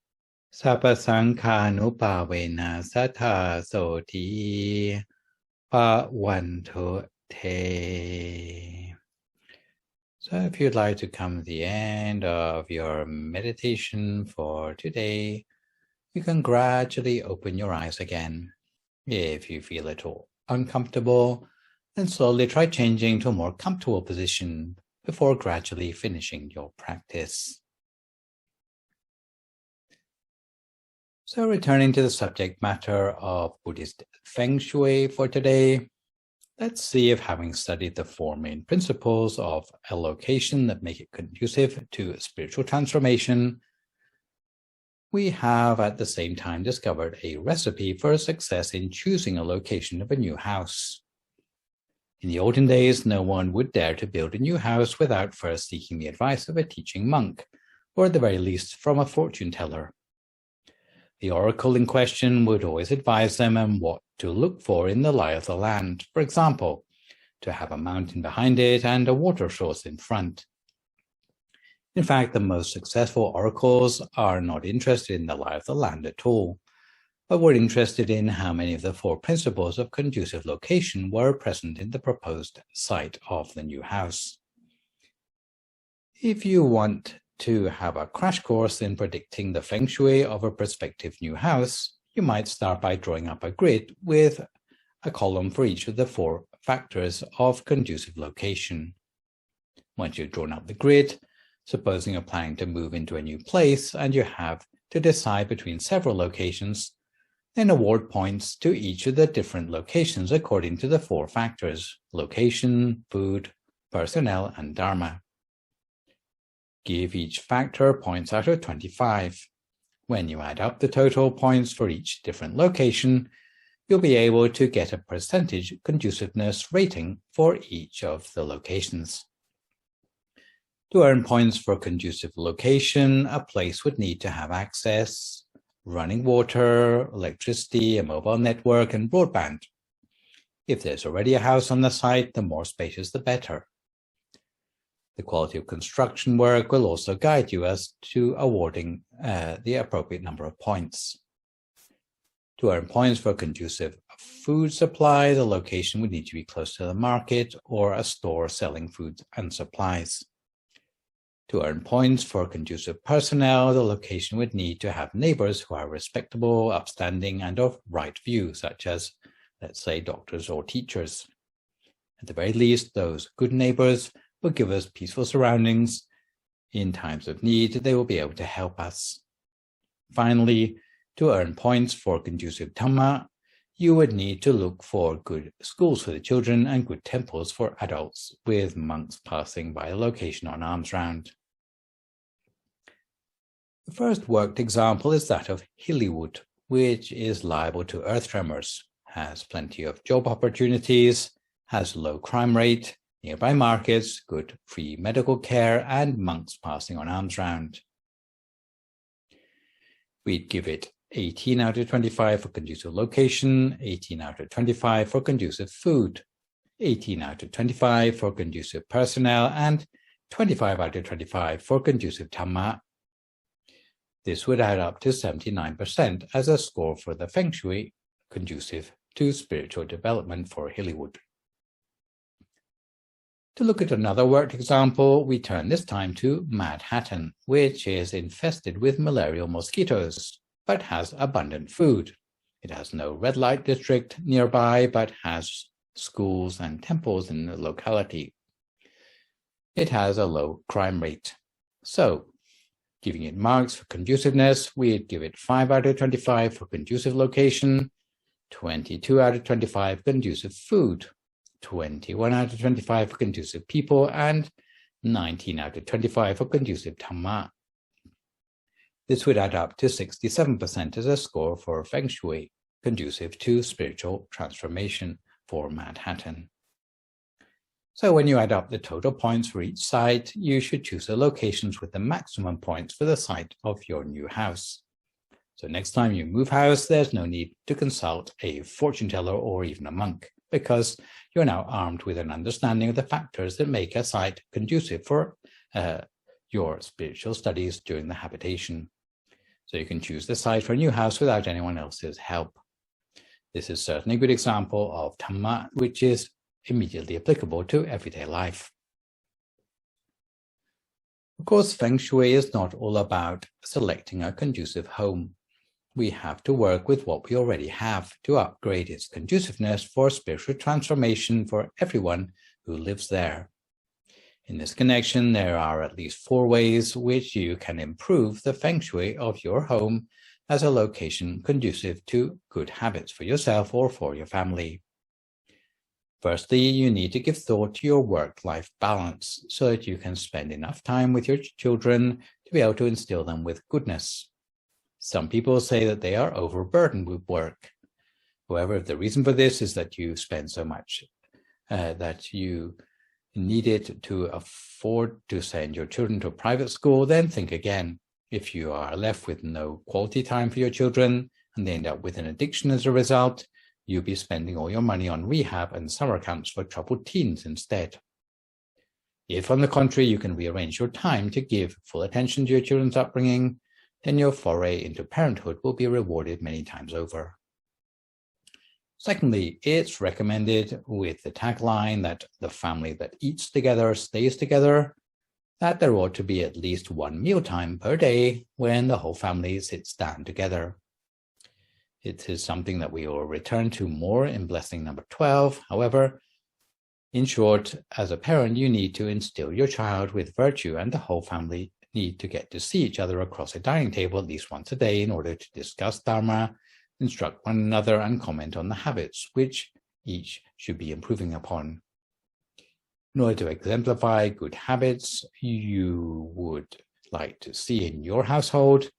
Sappa Sankhanupavena, Sattha Soti Bhavantu Te. So if you'd like to come to the end of your meditation for today, you can gradually open your eyes again. If you feel at all uncomfortable, then slowly try changing to a more comfortable position before gradually finishing your practice. So returning to the subject matter of Buddhist Feng Shui for today, let's see if, having studied the four main principles of a location that make it conducive to spiritual transformation, we have at the same time discovered a recipe for success in choosing a location of a new house. In the olden days, no one would dare to build a new house without first seeking the advice of a teaching monk, or at the very least from a fortune teller. The oracle in question would always advise them on what to look for in the lie of the land, for example, to have a mountain behind it and a water source in front. In fact, the most successful oracles are not interested in the lie of the land at all, but were interested in how many of the four principles of conducive location were present in the proposed site of the new house. If you want to have a crash course in predicting the Feng Shui of a prospective new house, you might start by drawing up a grid with a column for each of the four factors of conducive location. Once you've drawn up the grid, supposing you're planning to move into a new place and you have to decide between several locations, then award points to each of the different locations according to the four factors: location, food, personnel, and Dhamma. Give each factor points out of 25. When you add up the total points for each different location, you'll be able to get a percentage conduciveness rating for each of the locations. To earn points for conducive location, a place would need to have access, running water, electricity, a mobile network, and broadband. If there's already a house on the site, the more spacious the better. The quality of construction work will also guide you as to awarding the appropriate number of points. To earn points for conducive food supply, the location would need to be close to the market or a store selling food and supplies. To earn points for conducive personnel, the location would need to have neighbors who are respectable, upstanding, and of right view, such as, let's say, doctors or teachers. At the very least, those good neighbors will give us peaceful surroundings. In times of need, they will be able to help us. Finally, to earn points for conducive Dhamma, you would need to look for good schools for the children and good temples for adults, with monks passing by the location on alms round. The first worked example is that of Hillywood, which is liable to earth tremors, has plenty of job opportunities, has low crime rate, nearby markets, good free medical care, and monks passing on alms round. We'd give it 18 out of 25 for conducive location, 18 out of 25 for conducive food, 18 out of 25 for conducive personnel, and 25 out of 25 for conducive Dhamma. This would add up to 79% as a score for the Feng Shui conducive to spiritual development for Hillywood. To look at another worked example, we turn this time to Manhattan, which is infested with malarial mosquitoes, but has abundant food. It has no red light district nearby, but has schools and temples in the locality. It has a low crime rate. So, giving it marks for conduciveness, we'd give it 5 out of 25 for conducive location, 22 out of 25 conducive food, 21 out of 25 for conducive people, and 19 out of 25 for conducive Dhamma. This would add up to 67% as a score for Feng Shui, conducive to spiritual transformation for Manhattan. So when you add up the total points for each site, you should choose the locations with the maximum points for the site of your new house. So next time you move house, there's no need to consult a fortune teller or even a monk, because you're now armed with an understanding of the factors that make a site conducive for your spiritual studies during the habitation. So you can choose the site for a new house without anyone else's help. This is certainly a good example of Dhamma, which is immediately applicable to everyday life. Of course, Feng Shui is not all about selecting a conducive home. we have to work with what we already have to upgrade its conduciveness for spiritual transformation for everyone who lives there. In this connection, there are at least 4 ways which you can improve the Feng Shui of your home as a location conducive to good habits for yourself or for your family. Firstly, you need to give thought to your work-life balance so that you can spend enough time with your children to be able to instill them with goodness. Some people say that they are overburdened with work. However, if the reason for this is that you spend so much that you need it to afford to send your children to a private school, then think again. If you are left with no quality time for your children and they end up with an addiction as a result, you'll be spending all your money on rehab and summer camps for troubled teens instead. If, on the contrary, you can rearrange your time to give full attention to your children's upbringing, then your foray into parenthood will be rewarded many times over. Secondly, it's recommended with the tagline that the family that eats together stays together, that there ought to be at least 1 mealtime per day when the whole family sits down together. It is something that we will return to more in blessing number 12. However, in short, as a parent, you need to instill your child with virtue, and the whole family need to get to see each other across a dining table at least once a day in order to discuss Dhamma, instruct one another, and comment on the habits which each should be improving upon. In order to exemplify good habits you would like to see in your household,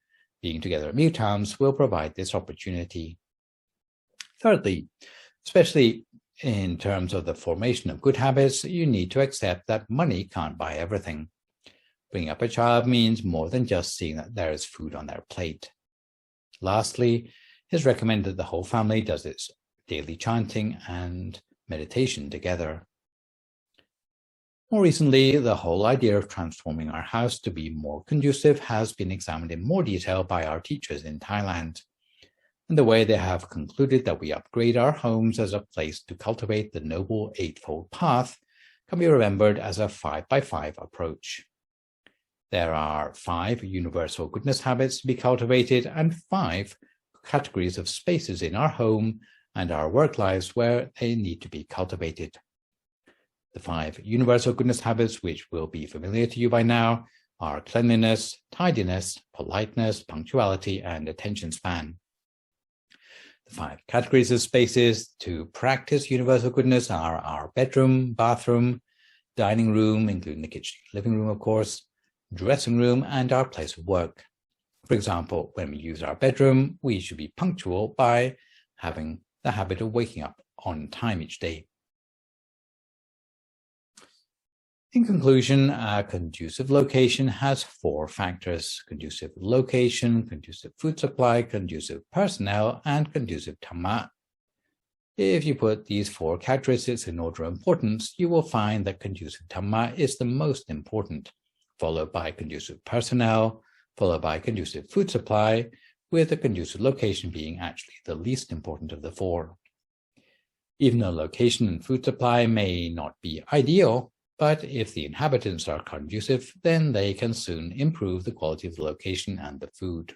being together at mealtimes will provide this opportunity. Thirdly, especially in terms of the formation of good habits, you need to accept that money can't buy everything. Bringing up a child means more than just seeing that there is food on their plate. Lastly, it is recommended that the whole family does its daily chanting and meditation together. More recently, the whole idea of transforming our house to be more conducive has been examined in more detail by our teachers in Thailand. And the way they have concluded that we upgrade our homes as a place to cultivate the Noble Eightfold Path can be remembered as a 5x5 approach. There are 5 universal goodness habits to be cultivated and 5 categories of spaces in our home and our work lives where they need to be cultivated. The 5 universal goodness habits, which will be familiar to you by now, are cleanliness, tidiness, politeness, punctuality, and attention span. The 5 categories of spaces to practice universal goodness are our bedroom, bathroom, dining room, including the kitchen, living room, of course, dressing room, and our place of work. For example, when we use our bedroom, we should be punctual by having the habit of waking up on time each day. In conclusion, a conducive location has 4 factors: conducive location, conducive food supply, conducive personnel, and conducive Dhamma. If you put these 4 characteristics in order of importance, you will find that conducive Dhamma is the most important, followed by conducive personnel, followed by conducive food supply, with the conducive location being actually the least important of the 4. Even though location and food supply may not be ideal, but if the inhabitants are conducive, then they can soon improve the quality of the location and the food.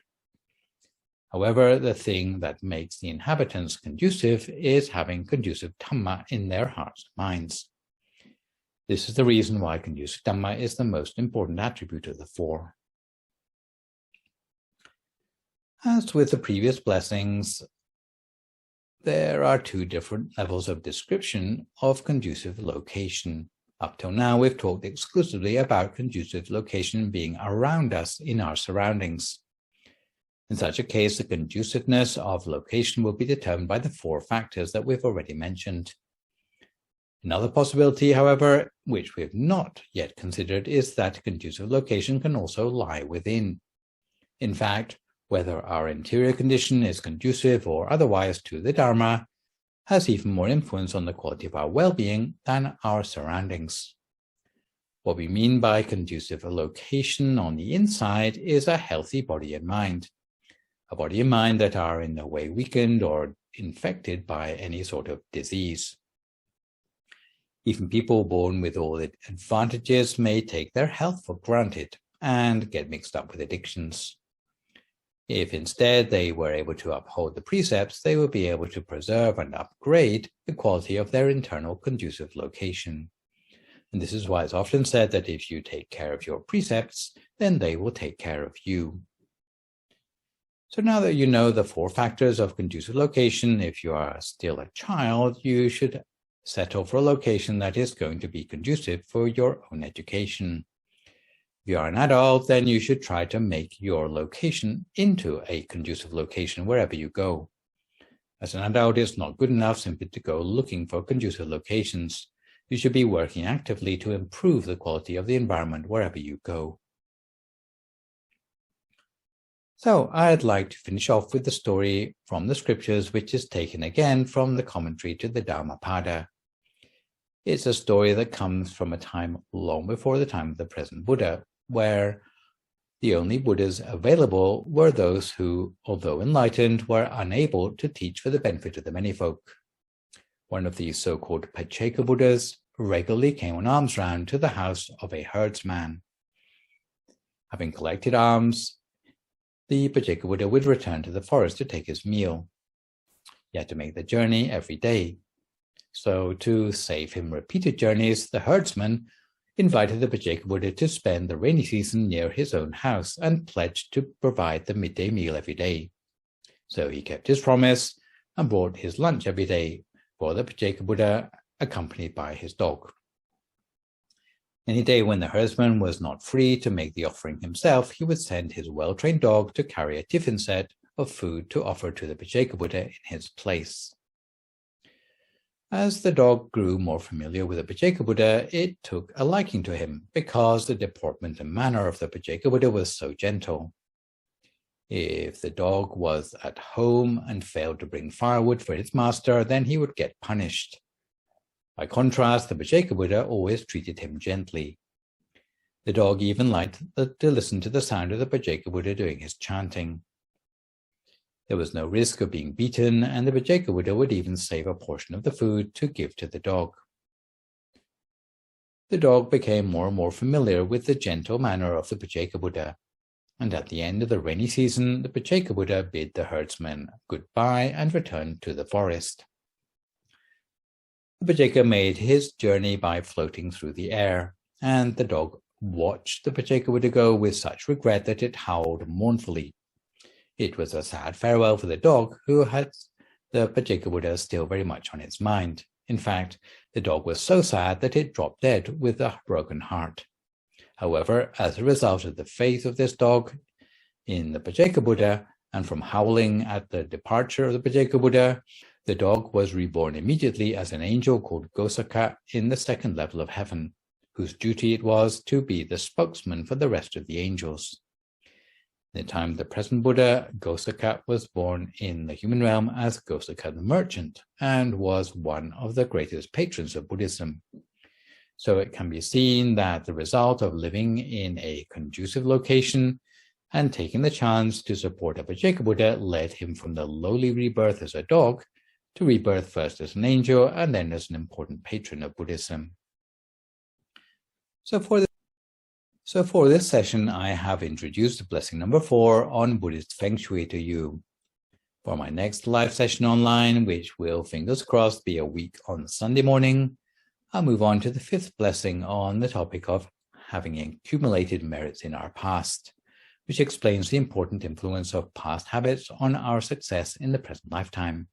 However, the thing that makes the inhabitants conducive is having conducive Dhamma in their hearts and minds. This is the reason why conducive Dhamma is the most important attribute of the 4. As with the previous blessings, there are 2 different levels of description of conducive location. Up till now, we've talked exclusively about conducive location being around us in our surroundings. In such a case, the conduciveness of location will be determined by the 4 factors that we've already mentioned. Another possibility, however, which we have not yet considered, is that conducive location can also lie within. In fact, whether our interior condition is conducive or otherwise to the Dharma has even more influence on the quality of our well-being than our surroundings. What we mean by conducive location on the inside is a healthy body and mind, a body and mind that are in no way weakened or infected by any sort of disease. Even people born with all the advantages may take their health for granted and get mixed up with addictions. If instead they were able to uphold the precepts, they would be able to preserve and upgrade the quality of their internal conducive location. And this is why it's often said that if you take care of your precepts, then they will take care of you. So now that you know the 4 factors of conducive location, if you are still a child, you should settle for a location that is going to be conducive for your own education. If you are an adult, then you should try to make your location into a conducive location wherever you go. As an adult, it's not good enough simply to go looking for conducive locations. You should be working actively to improve the quality of the environment wherever you go. So I'd like to finish off with the story from the scriptures, which is taken again from the commentary to the Dhammapada. It's a story that comes from a time long before the time of the present Buddha, where the only Buddhas available were those who, although enlightened, were unable to teach for the benefit of the many folk. One of these so-called Pacceka Buddhas regularly came on alms round to the house of a herdsman. Having collected alms, the Pacceka Buddha would return to the forest to take his meal. He had to make the journey every day. So to save him repeated journeys, the herdsman invited the Pacceka Buddha to spend the rainy season near his own house and pledged to provide the midday meal every day. So he kept his promise and brought his lunch every day for the Pacceka Buddha, accompanied by his dog. Any day when the herdsman was not free to make the offering himself, he would send his well-trained dog to carry a tiffin set of food to offer to the Pacceka Buddha in his place. As the dog grew more familiar with the Pacceka Buddha, it took a liking to him because the deportment and manner of the Pacceka Buddha was so gentle. If the dog was at home and failed to bring firewood for his master, then he would get punished. By contrast, the Pacceka Buddha always treated him gently. The dog even liked to listen to the sound of the Pacceka Buddha doing his chanting. There was no risk of being beaten, and the Pacceka Buddha would even save a portion of the food to give to the dog. The dog became more and more familiar with the gentle manner of the Pacceka Buddha, and at the end of the rainy season, the Pacceka Buddha bid the herdsman goodbye and returned to the forest. The Pacceka made his journey by floating through the air, and the dog watched the Pacceka Buddha go with such regret that it howled mournfully. It was a sad farewell for the dog, who had the Pacceka Buddha still very much on its mind. In fact, the dog was so sad that it dropped dead with a broken heart. However, as a result of the faith of this dog in the Pacceka Buddha, and from howling at the departure of the Pacceka Buddha, the dog was reborn immediately as an angel called Ghosaka in the 2nd level of heaven, whose duty it was to be the spokesman for the rest of the angels. In the time of the present Buddha, Ghosaka was born in the human realm as Ghosaka the merchant and was one of the greatest patrons of Buddhism. So it can be seen that the result of living in a conducive location and taking the chance to support a Pacceka Buddha led him from the lowly rebirth as a dog to rebirth first as an angel and then as an important patron of Buddhism. So for this session, I have introduced blessing number 4 on Buddhist Feng Shui to you. For my next live session online, which will, fingers crossed, be a week on Sunday morning, I'll move on to the 5th blessing on the topic of having accumulated merits in our past, which explains the important influence of past habits on our success in the present lifetime.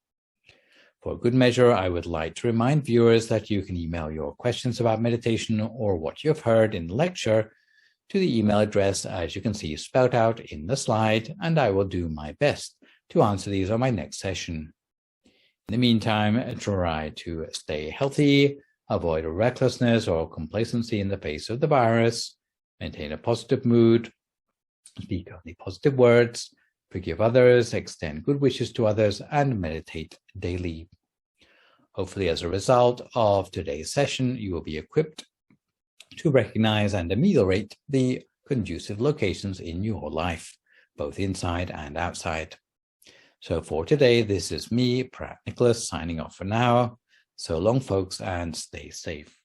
For good measure, I would like to remind viewers that you can email your questions about meditation or what you've heard in the lecture to the email address as you can see spelled out in the slide, and I will do my best to answer these on my next session. In the meantime, try to stay healthy, avoid recklessness or complacency in the face of the virus, maintain a positive mood, speak only positive words, forgive others, extend good wishes to others, and meditate daily. Hopefully, as a result of today's session, you will be equipped to recognize and ameliorate the conducive locations in your life, both inside and outside. So for today, this is me, Phra Nicholas, signing off for now. So long, folks, and stay safe.